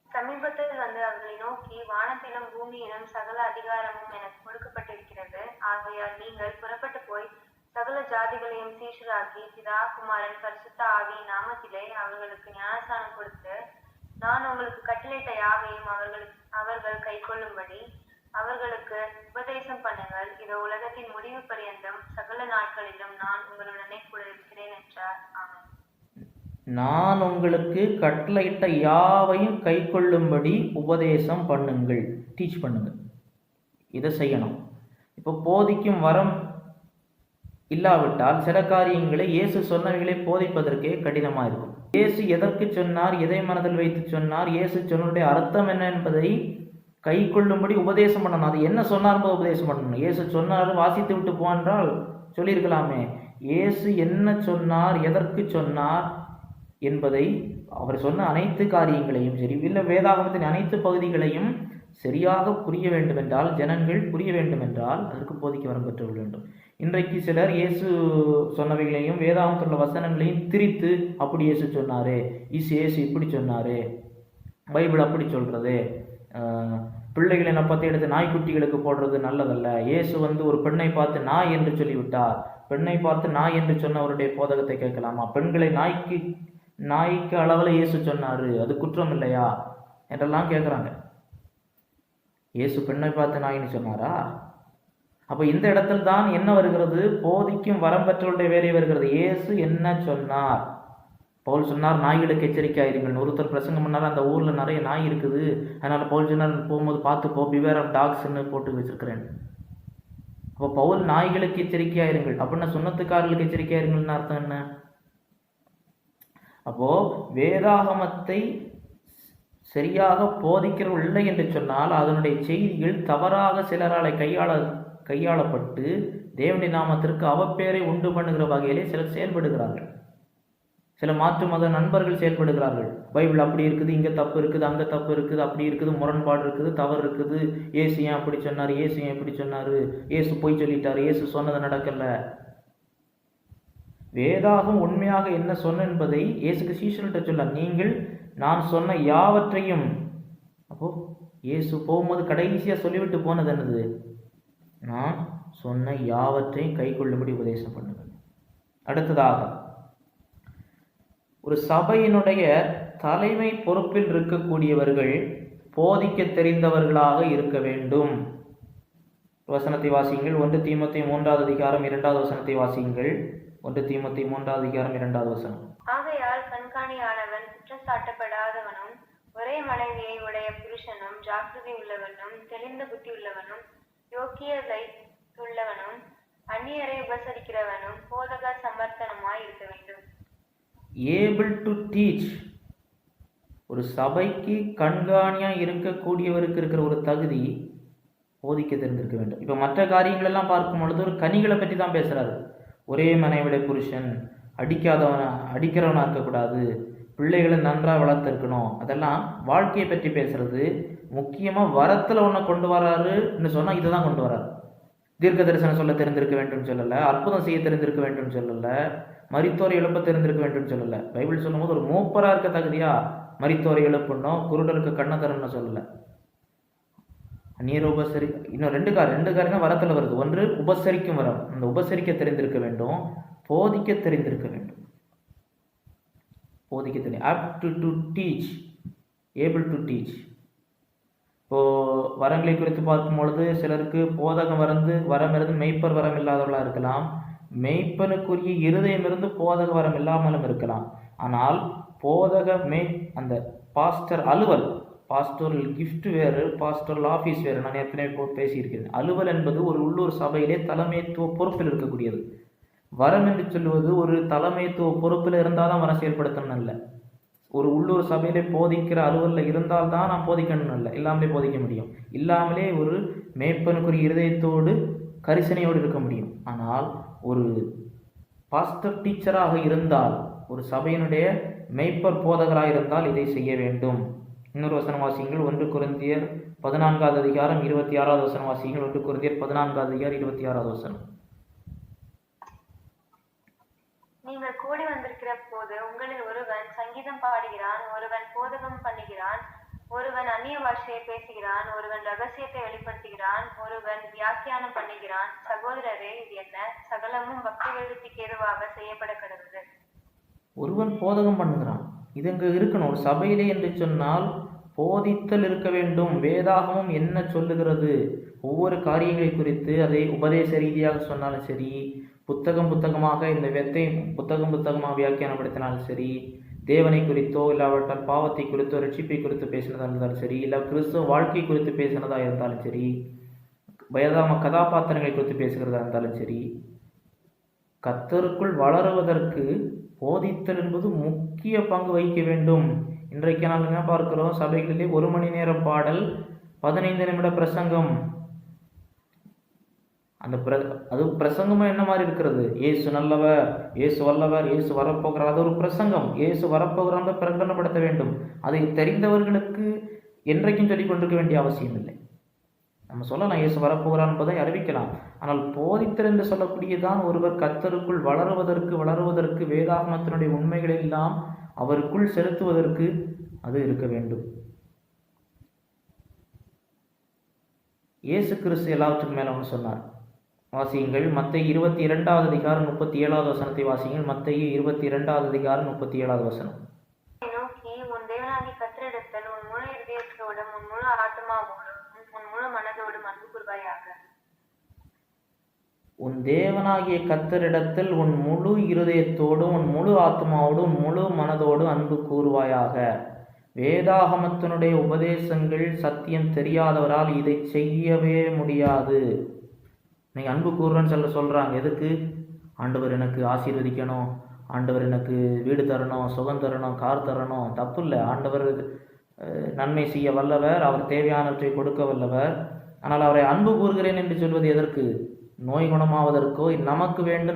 சமீபத்தில் வந்து அவர்களை நோக்கி, வானத்திலும் பூமியிலும் சகல அதிகாரமும் எனக்கு கொடுக்கப்பட்டிருக்கிறது. ஆகையால் நீங்கள் புறப்பட்டு போய் சகல ஜாதிகளையும் சீஷராக்கி பிதா குமாரன் பரிசுத்த ஆவி நாமத்திலே அவர்களுக்கு ஞானஸ்நானம் கொடுத்து, நான் உங்களுக்கு கட்டளையிட்ட யாவையும் அவர்கள் கை கொள்ளும்படி அவர்களுக்கு உபதேசம் பண்ணுங்கள். இதோ உலகத்தின் முடிவு பரியந்தம் சகல நாட்களிலும் நான் உங்களுடனே கூட இருக்கிறேன் என்றார். ஆமென். நான் உங்களுக்கு கட்டளையிட்ட யாவையும் கை கொள்ளும்படி உபதேசம் பண்ணுங்கள், டீச் பண்ணுங்கள். இதை செய்யணும். இப்போ போதிக்கும் வரம் இல்லாவிட்டால் சில காரியங்களை இயேசு சொன்னவைகளை போதிப்பதற்கே கடினமாக இருக்கும். இயேசு எதற்கு சொன்னார், எதை மனதில் வைத்து சொன்னார், இயேசு சொன்னதுடைய அர்த்தம் என்ன என்பதை கை கொள்ளும்படி உபதேசம் பண்ணணும். அது என்ன சொன்னார் உபதேசம் பண்ணணும். இயேசு சொன்னார் வாசித்து விட்டு போன்றால் சொல்லியிருக்கலாமே. இயேசு என்ன சொன்னார், எதற்கு சொன்னார் என்பதை, அவர் சொன்ன அனைத்து காரியங்களையும் சரி, இல்லை வேதாகமத்தின் அனைத்து பகுதிகளையும் சரியாக புரிய வேண்டுமென்றால், ஜனங்கள் புரிய வேண்டுமென்றால் அதற்கு போதிக்க வரம் பெற்று வேண்டும். இன்றைக்கு சிலர் இயேசு சொன்னவைகளையும் வேதாகமத்தில் உள்ள வசனங்களையும் திரித்து, அப்படி இயேசு சொன்னாரே, இயேசு இப்படி சொன்னாரே, பைபிள் அப்படி சொல்றது, பிள்ளைகளை நப்பத்தை எடுத்து நாய்க்குட்டிகளுக்கு போடுறது நல்லதல்ல, இயேசு ஒரு பெண்ணை பார்த்து நாய் என்று சொல்லிவிட்டார், பெண்ணை பார்த்து நாய் என்று சொன்னவருடைய போதகத்தை கேட்கலாமா, பெண்களை நாய்க்கு அளவில் இயேசு சொன்னாரு, அது குற்றம் இல்லையா என்றெல்லாம் கேட்குறாங்க. இயேசு பெண்ணை பார்த்து நாயின்னு சொன்னாரா? அப்போ இந்த இடத்தில் தான் என்ன வருகிறது? போதிக்கும் வரம் பெற்றவருடைய வேலை வருகிறது. இயேசு என்ன சொன்னார்? பவுல் சொன்னார், நாய்களுக்கு எச்சரிக்கையாயிருங்கள். ஒருத்தர் பிரசங்கம் பண்ணார், அந்த ஊரில் நிறைய நாய் இருக்குது, அதனால் பவுல் சொன்னார், போகும்போது பார்த்து போ, பிவேர் ஆஃப் டாக்ஸ்ன்னு போட்டு வச்சிருக்கிறேன். அப்போ பவுல் நாய்களுக்கு எச்சரிக்கையாயிருங்கள் அப்படின்னா சுன்னத்துக்காரர்களுக்கு எச்சரிக்கையாயிருங்கள்னு அர்த்தம் என்ன? அப்போ வேதாகமத்தை சரியாக போதிக்கிறவர்கள் இல்லை என்று சொன்னால் அதனுடைய செய்திகள் தவறாக சிலரால் கையாளப்பட்டு தேவனுடைய நாமத்திற்கு அவப்பேரை உண்டு பண்ணுகிற வகையிலே சிலர் செயல்படுகிறார்கள். சில மாற்று மத நண்பர்கள் செயல்படுகிறார்கள். பைபிள் அப்படி இருக்குது, இங்கே தப்பு இருக்குது, அங்கே தப்பு இருக்குது, அப்படி இருக்குது, முரண்பாடு இருக்குது, தவறு இருக்குது, இயேசு ஏன் அப்படி சொன்னார், இயேசு ஏன் இப்படி சொன்னார், இயேசு போய் சொல்லிட்டார், இயேசு சொன்னது நடக்கல. வேதாகம் உண்மையாக என்ன சொன்ன என்பதை இயேசுக்கு சீஷர்கிட்ட சொல்ல, நீங்கள் நான் சொன்ன யாவற்றையும். அப்போ இயேசு போகும்போது கடைசியாக சொல்லிவிட்டு போனது என்னது? நான் சொன்ன யாவற்றையும் கை கொள்ளும்படி உபதேசம் பண்ணுங்கள். அடுத்ததாக ஒரு சபையினுடைய தலைமை பொறுப்பில் இருக்கக்கூடியவர்கள் போதிக்க தெரிந்தவர்களாக இருக்க வேண்டும். வசனத்தை வாசியுங்கள். 1 தீமோத்தேயு 3வது அதிகாரம் 2வது வசனத்தை வாசியுங்கள். 1 தீமோத்தேயு 3வது அதிகாரம் 2வது வசனம். ஆகையால் கண்காணியானவன் குற்றம் சாட்டப்படாதவனும் ஒரே மனைவியை உடைய புருஷனும் ஜாக்கிரதை உள்ளவனும் தெளிந்த புத்தி உள்ளவனும் யோக்கியதை உள்ளவனும் அந்நியரை உபசரிக்கிறவனும் போதக சமர்த்தனமாய் இருக்க வேண்டும். Able to teach. ஒரு சபைக்கு கண்காணியாக இருக்கக்கூடியவருக்கு இருக்கிற ஒரு தகுதி போதிக்க தெரிந்திருக்க வேண்டும். இப்போ மற்ற காரியங்கள் எல்லாம் பார்க்கும் பொழுது ஒரு கனிகளை பற்றி தான் பேசுகிறாரு. ஒரே மனைவிட புருஷன், அடிக்கிறவனாக இருக்கக்கூடாது, பிள்ளைகளை நன்றாக வளர்த்துருக்கணும், அதெல்லாம் வாழ்க்கையை பற்றி பேசுறது. முக்கியமாக வரத்தில் ஒன்றை கொண்டு வராருன்னு சொன்னால் இதை தான் கொண்டு வராரு. தீர்க்க தரிசனம் சொல்ல தெரிந்திருக்க வேண்டும் சொல்லலை, அற்புதம் செய்ய தெரிந்திருக்க வேண்டும் சொல்லலை, மரித்தோரை எழுப்ப தெரிந்திருக்க வேண்டும் சொல்லலை. பைபிள் சொல்லும்போது ஒரு மூப்பராக இருக்க தகுதியா மரித்தோரை எழுப்பணும், குருடருக்கு கண்ணை தரணும்னு சொல்லலை. நீர் இன்னும் ரெண்டு காரியம் வரத்தில் வருது. ஒன்று உபசரிக்கும் வரம், அந்த உபசரிக்க தெரிந்திருக்க வேண்டும், போதிக்க தெரிந்திருக்க வேண்டும். போதிக்க தெரியும், apt to teach, able to teach. இப்போது வரங்களை குறித்து பார்க்கும் பொழுது சிலருக்கு போதகம் வரம் இருந்து மெய்ப்பர் வரம் இல்லாதவர்களாக இருக்கலாம், மெய்ப்பனுக்குரிய இருதயம் இருந்து போதக வரம் இல்லாமலும் இருக்கலாம். ஆனால் அந்த பாஸ்டர் அலுவல், பாஸ்டோரல் கிஃப்ட் வேறு, பாஸ்டோரல் ஆஃபீஸ் வேறு. நான் ஏற்கனவே பேசியிருக்கிறேன். அலுவல் என்பது ஒரு உள்ளூர் சபையிலே தலைமைத்துவ பொறுப்பில் இருக்கக்கூடியது. வரம் என்று சொல்லுவது ஒரு தலைமைத்துவ பொறுப்பில் இருந்தால் தான் வரம் செயல்படுத்தணும் இல்லை. ஒரு உள்ளூர் சபையிலே போதிக்கிற அலுவலில் இருந்தால் தான் நான் போதிக்கணும் இல்லை, இல்லாமலே போதிக்க முடியும். இல்லாமலே ஒரு மேய்ப்பனுக்குரிய இருதயத்தோடு கரிசனையோடு இருக்க முடியும். ஆனால் ஒரு பாஸ்டர் டீச்சராக இருந்தால், ஒரு சபையினுடைய மெய்ப்பர் போதகராக இருந்தால் இதை செய்ய வேண்டும். இன்னொரு வசனம் வாசியுங்கள். 1 கொரிந்தியர் 14வது அதிகாரம் 26வது வசனம் வாசியுங்கள். 1 கொரிந்தியர் 14வது அதிகாரம் 26வது வசனம். நீங்கள் கூடி வந்திருக்கிற போது உங்களில் ஒருவன் சங்கீதம் பாடுகிறான், ஒருவன் போதகம் பண்ணுகிறான், ஒருவன் அந்நிய பாஷையை பேசுகிறான், ஒருவன் ரகசியத்தை வெளிப்படுத்துகிறான், ஒருவன் வியாக்கியானம் பண்ணுகிறான். சகோதரரே, இது என்ன? சகலமும் பக்தி விருத்திக்கு ஏதுவாக செய்யப்பட கடவுது. ஒருவன் போதகம் பண்ணுகிறான், இது இங்க இருக்கணும். ஒரு சபையிலே என்று சொன்னால் போதித்தல் இருக்க வேண்டும். வேதாகமும் என்ன சொல்லுகிறது, ஒவ்வொரு காரியங்களை குறித்து அதை உபதேச ரீதியாக சொன்னாலும் சரி, புத்தகமாக இந்த வெத்தை புத்தகமாக வியாக்கியானப்படுத்தினாலும் சரி, தேவனை குறித்தோ இல்லாவிட்டால் பாவத்தை குறித்தோ ரட்சிப்பை குறித்து பேசினதாக இருந்தாலும் சரி, இல்லை கிறிஸ்துவ வாழ்க்கை குறித்து பேசினதாக இருந்தாலும் சரி, வேதாகம கதாபாத்திரங்களை குறித்து பேசுகிறதா இருந்தாலும் சரி, கர்த்தருக்குள் வளருவதற்கு போதித்தல் என்பது முக்கிய பங்கு வகிக்க வேண்டும். இன்றைக்கு நாங்கள் என்ன பார்க்கிறோம்? சபைகளிலே 1 மணி நேரம் பாடல், 15 நிமிட பிரசங்கம். அது பிரசங்கமா என்ன மாதிரி இருக்கிறது? இயேசு நல்லவர், இயேசு வல்லவர், இயேசு வரப்போகிறார். அது ஒரு பிரசங்கம். இயேசு வரப்போகிறார் பிரகடனப்படுத்த வேண்டும். அதை தெரிந்தவர்களுக்கு என்றைக்கும் சொல்லிக் கொண்டிருக்க வேண்டிய அவசியம் இல்லை. நம்ம சொல்லலாம் இயேசு வரப்போகிறார் என்பதை அறிவிக்கலாம். ஆனால் போதித்தல் என்று சொல்லக்கூடியதான் ஒருவர் கர்த்தருக்குள் வளருவதற்கு வேதாகமத்தினுடைய உண்மைகளை எல்லாம் அவருக்குள் செலுத்துவதற்கு அது இருக்க வேண்டும். இயேசு கிறிஸ்து எல்லாவற்றுக்கும் மேல ஒன்று சொன்னார். வாசியுங்கள். மத்தேயு 22வது அதிகாரம் 37வது வசனத்தை வாசியுங்கள். மத்தேயு 22வது அதிகாரம் 37வது வசனம். நோக்கி, உன் தேவனாகிய கர்த்தரிடத்தில் உன் முழு இதயத்தோடும் உன் முழு ஆத்மாவோடும் உன் முழு மனதோடும் அன்பு கூர்வாயாக. உன் தேவனாகிய கர்த்தரிடத்தில் உன் முழு இருதயத்தோடு உன் முழு ஆத்மாவோடு உன் முழு மனதோடு அன்பு கூறுவாயாக. வேதாகமத்தினுடைய உபதேசங்கள் சத்தியம் தெரியாதவரால் இதை செய்யவே முடியாது. நீங்கள் அன்பு கூறுறேன்னு சொல்கிறாங்க. எதுக்கு? ஆண்டவர் எனக்கு ஆசீர்வதிக்கணும், ஆண்டவர் எனக்கு வீடு தரணும், சுகம் தரணும், கார் தரணும். தப்பு இல்லை. ஆண்டவர் நன்மை செய்ய வல்லவர், அவர் தேவையானவற்றை கொடுக்க வல்லவர். ஆனால் அவரை அன்பு கூறுகிறேன் என்று சொல்வது எதற்கு? நோய் குணமாவதற்கோ,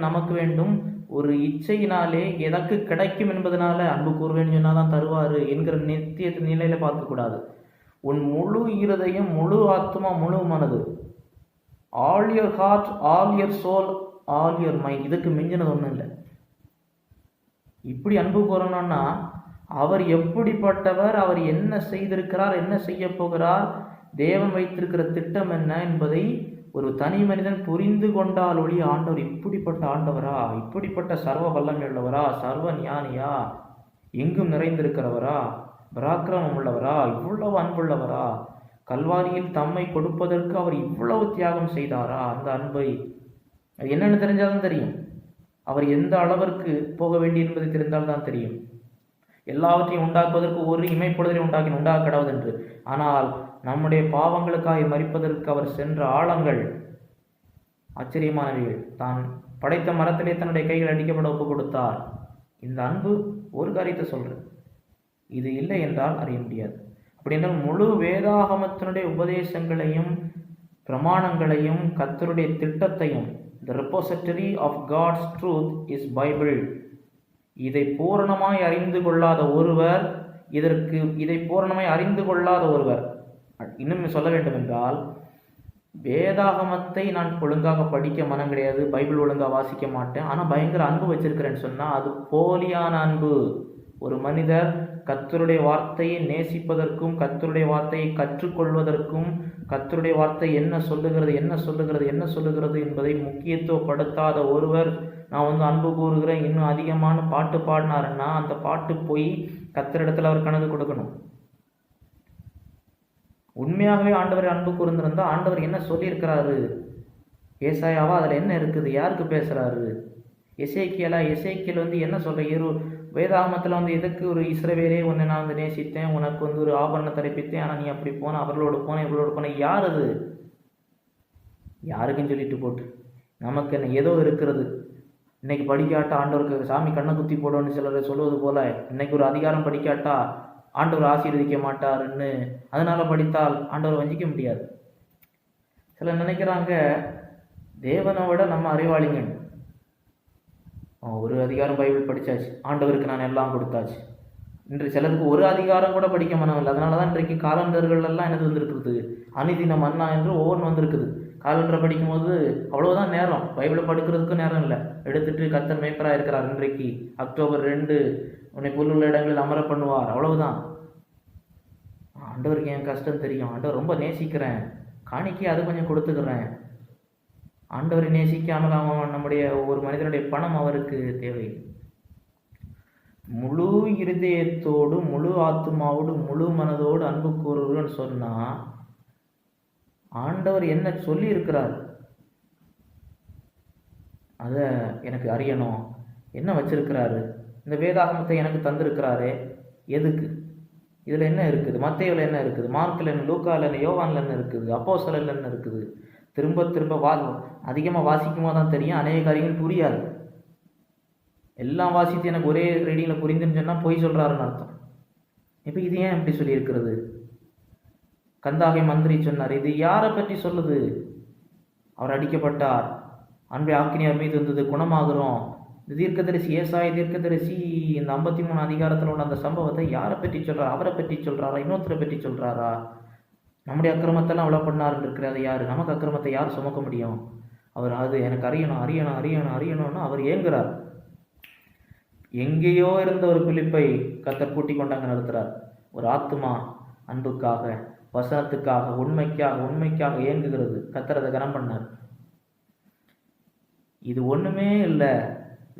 நமக்கு வேண்டும் ஒரு இச்சையினாலே எனக்கு கிடைக்கும் என்பதனால அன்பு கூறுவேன்னு சொன்னால் தான் தருவார் என்கிற நித்திய நிலையில் பார்க்கக்கூடாது. உன் முழு இருதயம், முழு ஆத்மா, முழு மனது, all your heart, all your soul, all your mind, இதுக்கு மிஞ்சினது ஒன்றும் இல்லை. இப்படி அன்பு கூறணும்னா அவர் எப்படிப்பட்டவர், அவர் என்ன செய்திருக்கிறார், என்ன செய்ய போகிறார், தேவன் வைத்திருக்கிற திட்டம் என்ன என்பதை ஒரு தனி மனிதன் புரிந்து கொண்டால் ஒளி ஆண்டவர் இப்படிப்பட்ட ஆண்டவரா, இப்படிப்பட்ட சர்வ வல்லமையுள்ளவரா, சர்வ ஞானியா, எங்கும் நிறைந்திருக்கிறவரா, பராக்கிரமம் உள்ளவரா, இவ்வளவு அன்புள்ளவரா, கல்வாரியில் தம்மை கொடுப்பதற்கு அவர் இவ்வளவு தியாகம் செய்தாரா, அந்த அன்பை அது என்னென்னு தெரிஞ்சால்தான் தெரியும். அவர் எந்த அளவிற்கு போக வேண்டி என்பதை தெரிந்தால்தான் தெரியும். எல்லாவற்றையும் உண்டாக்குவதற்கு ஒரு இமைப்பொழுதை உண்டாக்க கடவுது என்று. ஆனால் நம்முடைய பாவங்களுக்காக மரிப்பதற்கு அவர் சென்ற ஆழங்கள் ஆச்சரியமானவைகள். தான் படைத்த மரத்திலே தன்னுடைய கைகள் அடிக்கப்பட ஒப்பு கொடுத்தார். இந்த அன்பு ஒரு காரியத்தை சொல்றேன், இது இல்லை என்றால் அறிய முடியாது. அப்படி என்றால் முழு வேதாகமத்தினுடைய உபதேசங்களையும் பிரமாணங்களையும் கர்த்தருடைய திட்டத்தையும், the repository of God's truth is Bible. இதை பூரணமாய் அறிந்து கொள்ளாத ஒருவர் இன்னும் சொல்ல வேண்டும் என்றால், வேதாகமத்தை நான் ஒழுங்காக படிக்க மனம் கிடையாது, பைபிள் ஒழுங்காக வாசிக்க மாட்டேன், ஆனால் பயங்கர அன்பு வச்சிருக்கிறேன்னு சொன்னால் அது போலியான அன்பு. ஒரு மனிதர் கர்த்தருடைய வார்த்தையை நேசிப்பதற்கும், கர்த்தருடைய வார்த்தையை கற்றுக்கொள்வதற்கும், கர்த்தருடைய வார்த்தை என்ன சொல்லுகிறது என்பதை முக்கியத்துவப்படுத்தாத ஒருவர் நான் அன்பு கூறுகிறேன் இன்னும் அதிகமான பாட்டு பாடினாருன்னா அந்த பாட்டு போய் கர்த்தரிடத்தில் அவர் கணக்கு கொடுக்கணும். உண்மையாகவே ஆண்டவர் அன்பு கூர்ந்திருந்தால் ஆண்டவர் என்ன சொல்லியிருக்கிறாரு, ஏசாயாவா அதில் என்ன இருக்குது, யாருக்கு பேசுகிறாரு, எசேக்கியல் என்ன சொல்ற, வேதாகமத்தில் எதுக்கு ஒரு இஸ்ரவேலே உன்னை நான் நேசித்தேன், உனக்கு ஒரு ஆபரணம் தரிப்பித்தேன், ஆனால் நீ அப்படி போன, அவர்களோடு போன, இவர்களோடு போன, யார் அது? யாருக்குன்னு சொல்லிட்டு போட்டு நமக்கு என்ன ஏதோ இருக்கிறது. இன்னைக்கு படிக்காட்டா ஆண்டவருக்கு சாமி கண்ணை குத்தி போடுன்னு சிலர் சொல்லுவது போல, இன்னைக்கு ஒரு அதிகாரம் படிக்காட்டா ஆண்டவர் ஆசீர்வதிக்க மாட்டாருன்னு, அதனால படித்தால் ஆண்டவர் வஞ்சிக்க முடியாது. சிலர் நினைக்கிறாங்க தேவனை விட நம்ம அறிவாளிங்க, ஒரு அதிகாரம் பைபிள் படித்தாச்சு, ஆண்டவருக்கு நான் எல்லாம் கொடுத்தாச்சு. இன்று சிலருக்கு ஒரு அதிகாரம் கூட படிக்க மனம் இல்லை. அதனால தான் இன்றைக்கு காலண்டர்கள் எல்லாம் எனக்கு வந்திருக்குது, அனிதின மன்னா என்று ஒவ்வொன்று வந்திருக்குது. காலண்டரை படிக்கும்போது அவ்வளோதான் நேரம், பைபிளை படிக்கிறதுக்கும் நேரம் இல்லை. எடுத்துட்டு கர்த்தர் மேய்ப்பராக இருக்கிறார், இன்றைக்கு அக்டோபர் 2 உன்னை புல்லுள்ள இடங்களில் அமர பண்ணுவார், அவ்வளவுதான். ஆண்டவருக்கு என் கஷ்டம் தெரியும், ஆண்டவர் ரொம்ப நேசிக்கிறேன், காணிக்கை அது கொஞ்சம் கொடுத்துக்கிறேன். ஆண்டவரை நேசிக்காமல் அவன் நம்முடைய ஒரு மனிதனுடைய பணம் அவருக்கு தேவை. முழு இருதயத்தோடு, முழு ஆத்மாவோடு, முழு மனதோடு அன்பு கூறுன்னு சொன்னா ஆண்டவர் என்ன சொல்லி இருக்கிறார் அத எனக்கு அறியணும். என்ன வச்சிருக்கிறாரு, இந்த வேதாகமத்தை எனக்கு தந்திருக்கிறாரே எதுக்கு, இதுல என்ன இருக்குது, மத்தேயுல என்ன இருக்குது, மார்க்ல என்ன, லூக்கால என்ன, யோவான்ல என்ன இருக்குது, அப்போஸ்தலர்ல என்ன இருக்குது. திரும்ப அதிகமாக வாசிக்குமா தான் தெரியும், அநேக காரியங்கள் புரியாது. எல்லாம் வாசித்து எனக்கு ஒரே ரீடிங்கில் புரிந்துன்னு சொன்னால் பொய் சொல்கிறாருன்னு அர்த்தம். இப்போ இது ஏன் இப்படி சொல்லியிருக்கிறது? கந்தாகை மந்திரி சொன்னார், இது யாரை பற்றி சொல்லுது? அவர் அடிக்கப்பட்டார், அன்பை ஆக்கினியார் மீது இருந்தது, குணமாகிறோம். இந்த தீர்க்கதரிசி ஏசாய தீர்க்கதரிசி இந்த 53 அதிகாரத்தில் உள்ள அந்த சம்பவத்தை யாரை பற்றி சொல்கிறார்? அவரை பற்றி சொல்கிறாரா, இன்னொருத்தரை பற்றி சொல்கிறாரா? நம்முடைய அக்கிரமத்தெல்லாம் அவ்வளோ பண்ணாருன்னு இருக்கிறது யார்? நமக்கு அக்கிரமத்தை யார் சுமக்க முடியும்? அவர் அது எனக்கு அறியணும்னு அவர் ஏங்குறார். எங்கேயோ இருந்த ஒரு பிலிப்பை கர்த்தர் கூட்டி கொண்டாங்க நடத்துகிறார். ஒரு ஆத்துமா அன்புக்காக, வசனத்துக்காக, உண்மைக்காக ஏங்குகிறது. கர்த்தர் அதை கனம் பண்ணார். இது ஒன்றுமே இல்லை.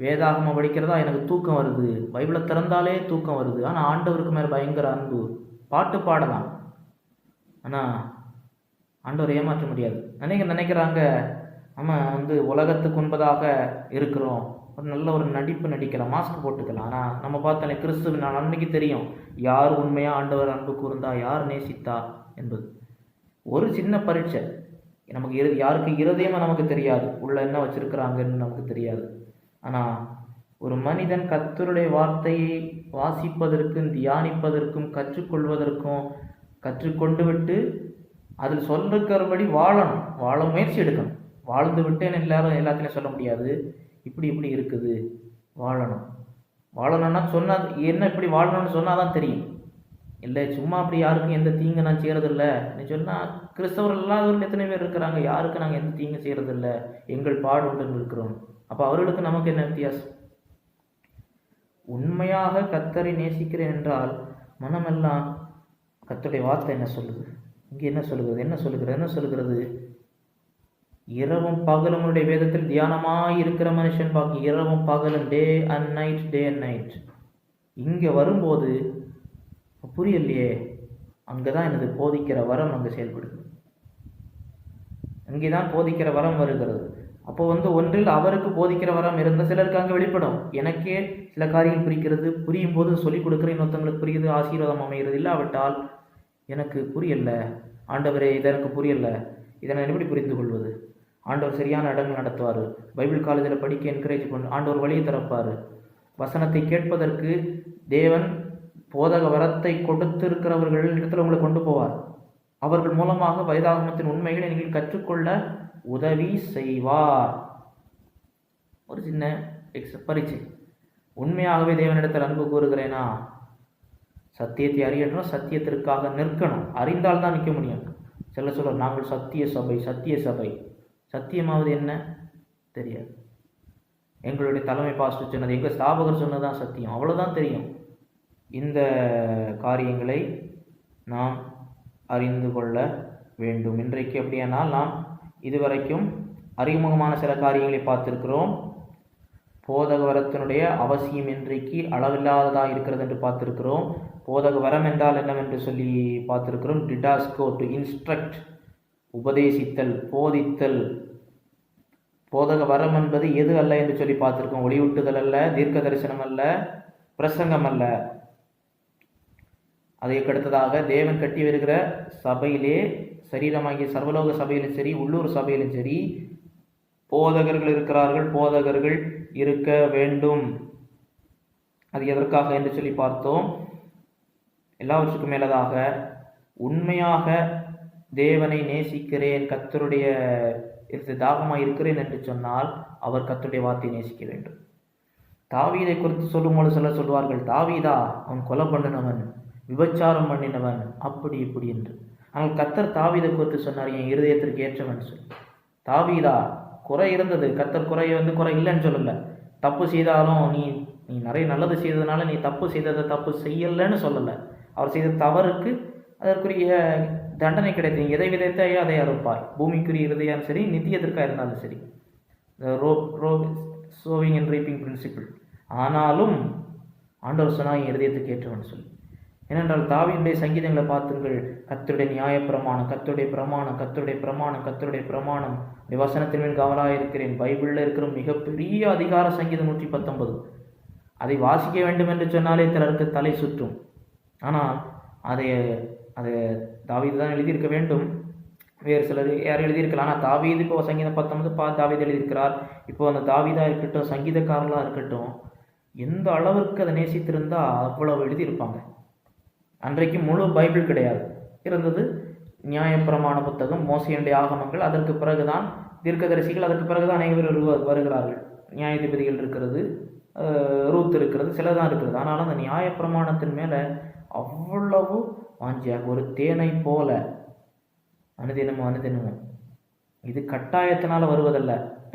வேதாகமம் படிக்கிறதா எனக்கு தூக்கம் வருது, பைபிளை திறந்தாலே தூக்கம் வருது. ஆனால் ஆண்டவருக்கு மேலே பயங்கர அன்பு. பாட்டு பாடலாம், ஆனால் ஆண்டவரை ஏமாற்ற முடியாது. நினைக்கிறாங்க நம்ம உலகத்துக்கு முன்பதாக இருக்கிறோம், நல்ல ஒரு நடிப்பு நடிக்கலாம், மாஸ்க் போட்டுக்கலாம். ஆனால் நம்ம பார்த்தாலே கிறிஸ்துவ நான் அன்னைக்கு தெரியும் யார் உண்மையாக ஆண்டவர் அன்பு கூர்ந்தா, யார் நேசித்தா என்பது. ஒரு சின்ன பரீட்சை, நமக்கு யாருக்கு இருதயமாக நமக்கு தெரியாது, உள்ள என்ன வச்சிருக்கிறாங்கன்னு நமக்கு தெரியாது. ஆனால் ஒரு மனிதன் கர்த்தருடைய வார்த்தையை வாசிப்பதற்கும் தியானிப்பதற்கும் கற்றுக்கொள்வதற்கும் கற்றுக்கொண்டு விட்டு அதில் சொல்லிருக்கிறபடி வாழ முயற்சி எடுக்கணும். வாழ்ந்து விட்டேன்னு எல்லாத்தையும் சொல்ல முடியாது. இப்படி இருக்குது, வாழணும்னா சொன்னால் என்ன, இப்படி வாழணும்னு சொன்னால் தான் தெரியும். இல்லை சும்மா அப்படி யாருக்கும் எந்த தீங்கு நான் செய்கிறதில்ல நீ சொன்னால், கிறிஸ்தவர்கள் இல்லாதவர்கள் எத்தனை பேர் இருக்கிறாங்க, யாருக்கு நாங்கள் எந்த தீங்கு செய்கிறதில்ல, எங்கள் பாடு உண்டு இருக்கிறோம். அப்போ அவர்களுக்கு நமக்கு என்ன வித்தியாசம்? உண்மையாக கர்த்தரை நேசிக்கிறேன் என்றால் மனமெல்லாம் கர்த்தருடைய வார்த்தை என்ன சொல்லுது, இங்கே என்ன சொல்லுகிறது? இரவும் பகலும் உன்னுடைய வேதத்தில் தியானமாய் இருக்கிற மனுஷன் பாக்கி, இரவும் பகலும், டே அண்ட் நைட். இங்கே வரும்போது புரியலையே, அங்கே தான் எனது போதிக்கிற வரம் அங்கே செயல்படுது. இங்கே தான் போதிக்கிற வரம் வருகிறது. அப்போ ஒன்றில் அவருக்கு போதிக்கிற வரம் இருந்த சிலருக்கு அங்கே வெளிப்படும். எனக்கே சில காரியங்கள் புரியும் போது சொல்லிக் கொடுக்குற இன்னொருத்தங்களுக்கு புரியுது, ஆசீர்வாதம் அமைகிறது. இல்லாவிட்டால் எனக்கு புரியல ஆண்டவரே, இது எனக்கு புரியல, இதை நான் எப்படி புரிந்து கொள்வது? ஆண்டவர் சரியான இடங்கள் நடத்துவார், பைபிள் காலேஜில் படிக்க என்கரேஜ் பண்ணு, ஆண்டவர் வழியை திறப்பார். வசனத்தை கேட்பதற்கு தேவன் போதக வரத்தை கொடுத்திருக்கிறவர்கள் இடத்துல உங்களை கொண்டு போவார். அவர்கள் மூலமாக வேதாகமத்தின் உண்மைகளை நீங்கள் கற்றுக்கொள்ள உதவி செய்வார். ஒரு சின்ன பரீட்சை. உண்மையாகவே தேவனிடத்தில் அன்பு கூறுகிறேனா? சத்தியத்தை அறியணும், சத்தியத்திற்காக நிற்கணும். அறிந்தால்தான் நிற்க முடியும். சொல்ல நாங்கள் சத்திய சபை. சத்தியமாவது என்ன தெரியாது. எங்களுடைய தலைமை பாஸ்டர் சொன்னது, எங்கள் ஸ்தாபகர் சொன்னதான் சத்தியம், அவ்வளோதான் தெரியும். இந்த காரியங்களை நாம் அறிந்து கொள்ள வேண்டும். இன்றைக்கு அப்படியானால் நாம் இதுவரைக்கும் அறிமுகமான சில காரியங்களை பார்த்திருக்கிறோம். போதக வரத்தினுடைய அவசியம் இன்றைக்கு அளவில்லாததாக இருக்கிறது என்று பார்த்திருக்கிறோம். போதக வரம் என்றால் என்னவென்று சொல்லி பார்த்திருக்கிறோம். டிடாஸ்கோ, டு இன்ஸ்ட்ரக்ட், உபதேசித்தல், போதித்தல். போதக வரம் என்பது எது அல்ல என்று சொல்லி பார்த்திருக்கோம். ஒளியூட்டுதல் அல்ல, தீர்க்க தரிசனம் அல்ல, பிரசங்கம் அல்ல. அதற்கு அடுத்ததாக தேவன் கட்டி வருகிற சபையிலே, சரீரமாகிய சர்வலோக சபையிலும் சரி, உள்ளூர் சபையிலும் சரி, போதகர்கள் இருக்கிறார்கள், போதகர்கள் இருக்க வேண்டும். அது எதற்காக என்று சொல்லி பார்த்தோம். எல்லாவற்றுக்கும் மேலதாக உண்மையாக தேவனை நேசிக்கிறேன், கர்த்தருடைய தாகமாக இருக்கிறேன் என்று சொன்னால் அவர் கர்த்தருடைய வார்த்தையை நேசிக்க வேண்டும். தாவீதை குறித்து சொல்லும்போது சிலர் சொல்வார்கள், தாவீதா அவன் கொலை பண்ணினவன், விபச்சாரம் பண்ணினவன், அப்படி இப்படி என்று. ஆனால் கர்த்தர் தாவீதை குறித்து சொன்னார், என் இருதயத்திற்கு ஏற்றவன் சொல்லி. தாவீதா குறை இருந்தது, கர்த்தர் குறை இல்லைன்னு சொல்லலை. தப்பு செய்தாலும் நீ நிறைய நல்லது செய்ததுனால நீ தப்பு செய்ததை தப்பு செய்யலைன்னு சொல்லலை. அவர் செய்த தவறுக்கு அதற்குரிய தண்டனை கிடைத்தது. எதை விதைத்தாயோ அதை அறுப்பாய். பூமிக்குரிய இருதயம் சரி, நித்தியத்திற்காக இருந்தாலும் சரி. Showing and reaping principle. ஆனாலும் ஆண்டவர் சொன்னா என் இருதயத்துக்கு ஏற்றவன் சொல்லி. ஏனென்றால் தாவீதுடைய சங்கீதங்களை பார்த்துங்கள். கர்த்தருடைய நியாயப்பிரமாணம், கர்த்தருடைய பிரமாணம், கர்த்தருடைய பிரமாணம், கர்த்தருடைய பிரமாணம், வசனத்தின் மேல் கவனமாக இருக்கிறேன். பைபிளில் இருக்கிற மிகப்பெரிய அதிகார சங்கீதம் 119. அதை வாசிக்க வேண்டும் என்று சொன்னாலே சிலருக்கு தலை சுற்றும். ஆனால் அதை தாவீது தான் எழுதியிருக்க வேண்டும். வேறு சிலர் யாரும் எழுதியிருக்கலாம். ஆனால் தாவீது இப்போ சங்கீதம் 19 தாவீது எழுதியிருக்கிறார். இப்போ அந்த தாவீதாக இருக்கட்டும், சங்கீதக்காரர்களாக இருக்கட்டும், எந்த அளவுக்கு அதை நேசித்திருந்தால் அவ்வளவு எழுதியிருப்பாங்க. அன்றைக்கு முழு பைபிள் கிடையாது, இருந்தது நியாயப்பிரமாண புத்தகம், மோசேயுடைய ஆகமங்கள். அதற்கு பிறகுதான் தீர்க்கதரிசிகள், அதற்கு பிறகுதான் அனைவரும் வருகிறார்கள். நியாயாதிபதிகள் இருக்கிறது, ரூத் இருக்கிறது, சிலதான் இருக்கிறது. ஆனாலும் அந்த நியாயப்பிரமாணத்தின் மேலே அவ்வளவு வாஞ்சியாக, ஒரு தேனை போல அனுதினமும். இது கட்டாயத்தினால் வருவதல்ல.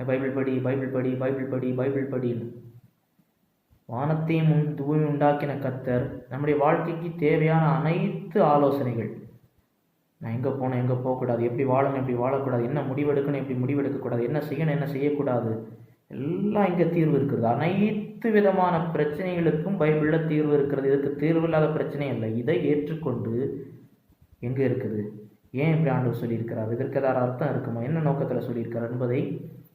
பைபிள் படி, பைபிள் படி, பைபிள் படி, பைபிள் படின்னு. வானத்தையும் பூமி உண்டாக்கின கர்த்தர் நம்முடைய வாழ்க்கைக்கு தேவையான அனைத்து ஆலோசனைகள், நான் எங்கே போகணும், எங்கே போகக்கூடாது, எப்படி வாழணும், எப்படி வாழக்கூடாது, என்ன முடிவெடுக்கணும், எப்படி முடிவெடுக்கக்கூடாது, என்ன செய்யணும், என்ன செய்யக்கூடாது, எல்லாம் இங்கே தீர்வு இருக்கிறது. அனைத்து விதமான பிரச்சனைகளுக்கும் பைபிளில் தீர்வு இருக்கிறது. இதுக்கு தீர்வு இல்லாத பிரச்சனை இல்லை. இதை ஏற்றுக்கொண்டு எங்கே இருக்குது, ஏன் இப்படி ஆண்டவர் சொல்லியிருக்கிறார், இதற்கு ஏதாவது அர்த்தம் இருக்குமா, என்ன நோக்கத்தில் சொல்லியிருக்கிறார் என்பதை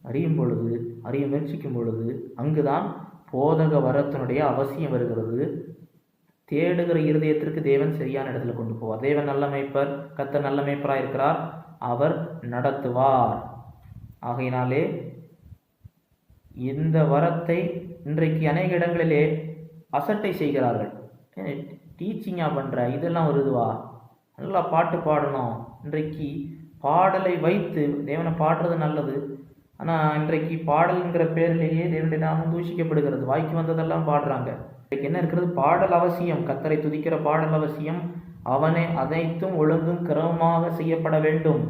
அறிய முயற்சிக்கும் பொழுது அங்குதான் போதக வரத்தினுடைய அவசியம் வருகிறது. தேடுகிற இருதயத்திற்கு தேவன் சரியான இடத்துல கொண்டு போவார். தேவன் நல்ல மேய்ப்பர், கர்த்தர் நல்ல மேய்ப்பராக இருக்கிறார், அவர் நடத்துவார். ஆகையினாலே இந்த வரத்தை இன்றைக்கு அநேக இடங்களிலே அசட்டை செய்கிறார்கள். டீச்சிங்காக பண்ணுற இதெல்லாம் ஒரு இதுவா, நல்லா பாட்டு பாடணும். இன்றைக்கு பாடலை வைத்து தேவனை பாடுறது நல்லது, ஆனால் இன்றைக்கு பாடல்ங்கிற பேரிலேயே தேவனுடைய நாமம் தூஷிக்கப்படுகிறது. வாய்க்கு வந்ததெல்லாம் பாடுறாங்க. இன்றைக்கு என்ன இருக்கிறது, பாடல் அவசியம், கர்த்தரை துதிக்கிற பாடல் அவசியம். அவனை அனைத்தும் ஒழுங்கும் கிரமமாக செய்யப்பட வேண்டும்.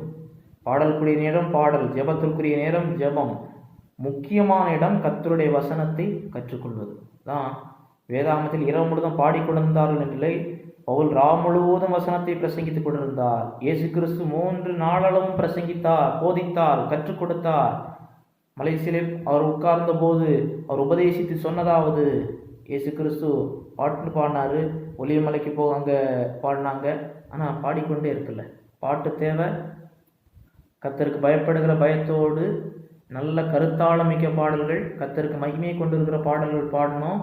பாடலுக்குரிய நேரம் பாடல், ஜெபத்திற்குரிய நேரம் ஜெபம். முக்கியமான இடம் கர்த்தருடைய வசனத்தை கற்றுக்கொள்வது தான். வேதாகமத்தில் இரவு முழுதும் பாடிக்கொண்டிருந்தார்கள் என்றில்லை, பவுல் ராம் முழுவதும் வசனத்தை பிரசங்கித்துக் கொண்டிருந்தார். இயேசு கிறிஸ்து 3 நாளளவும் பிரசங்கித்தார், போதித்தார், கற்றுக் கொடுத்தார். மலேசியிலே அவர் உட்கார்ந்த போது அவர் உபதேசித்து சொன்னதாவது, இயேசு கிறிஸ்து பாட்டு பாடினாரு, ஒலியமலைக்கு அங்கே பாடினாங்க, ஆனால் பாடிக்கொண்டே இருக்குல்ல. பாட்டு தேவை, கர்த்தருக்கு பயப்படுகிற பயத்தோடு நல்ல கருத்தாளமிக்க பாடல்கள், கர்த்தருக்கு மகிமையை கொண்டிருக்கிற பாடல்கள் பாடணும்.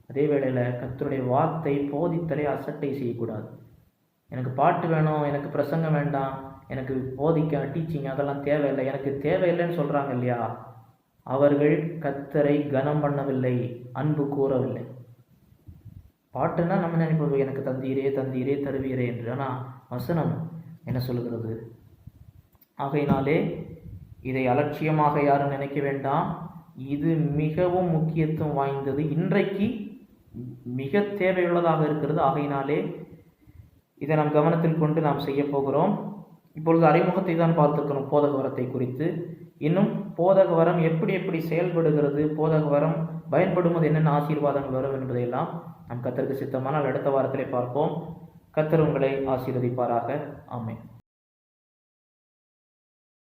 அதே வேளையில் கர்த்தருடைய வார்த்தை போதித்தலை அசட்டை செய்யக்கூடாது. எனக்கு பாட்டு வேணும், எனக்கு பிரசங்கம் வேண்டாம், எனக்கு போதிக்க டீச்சிங் அதெல்லாம் தேவையில்லை, எனக்கு தேவையில்லைன்னு சொல்கிறாங்க இல்லையா, அவர்கள் கர்த்தரை கனம் பண்ணவில்லை, அன்பு கூறவில்லை. பாட்டுன்னா நம்ம நினைப்போம், எனக்கு தந்தீரே தந்தீரே தருவீரே என்று. ஆனால் வசனம் என்ன சொல்கிறது? ஆகையினாலே இதை அலட்சியமாக யாரும் நினைக்க வேண்டாம். இது மிகவும் முக்கியத்துவம் வாய்ந்தது, இன்றைக்கு மிக தேவையுள்ளதாக இருக்கிறது. ஆகையினாலே இதை நாம் கவனத்தில் கொண்டு நாம் செய்ய போகிறோம். இப்பொழுது அறிமுகத்தை தான் பார்த்துருக்கிறோம் போதக வரத்தை குறித்து. இன்னும் போதக வரம் எப்படி செயல்படுகிறது, போதக வரம் பயன்படும்போது என்னென்ன ஆசீர்வாதங்கள் வரும் என்பதையெல்லாம் நாம் கர்த்தருக்கு சித்தமானால் அடுத்த வாரத்திலே பார்ப்போம். கர்த்தர் உங்களை ஆசீர்வதிப்பாராக. ஆமென்.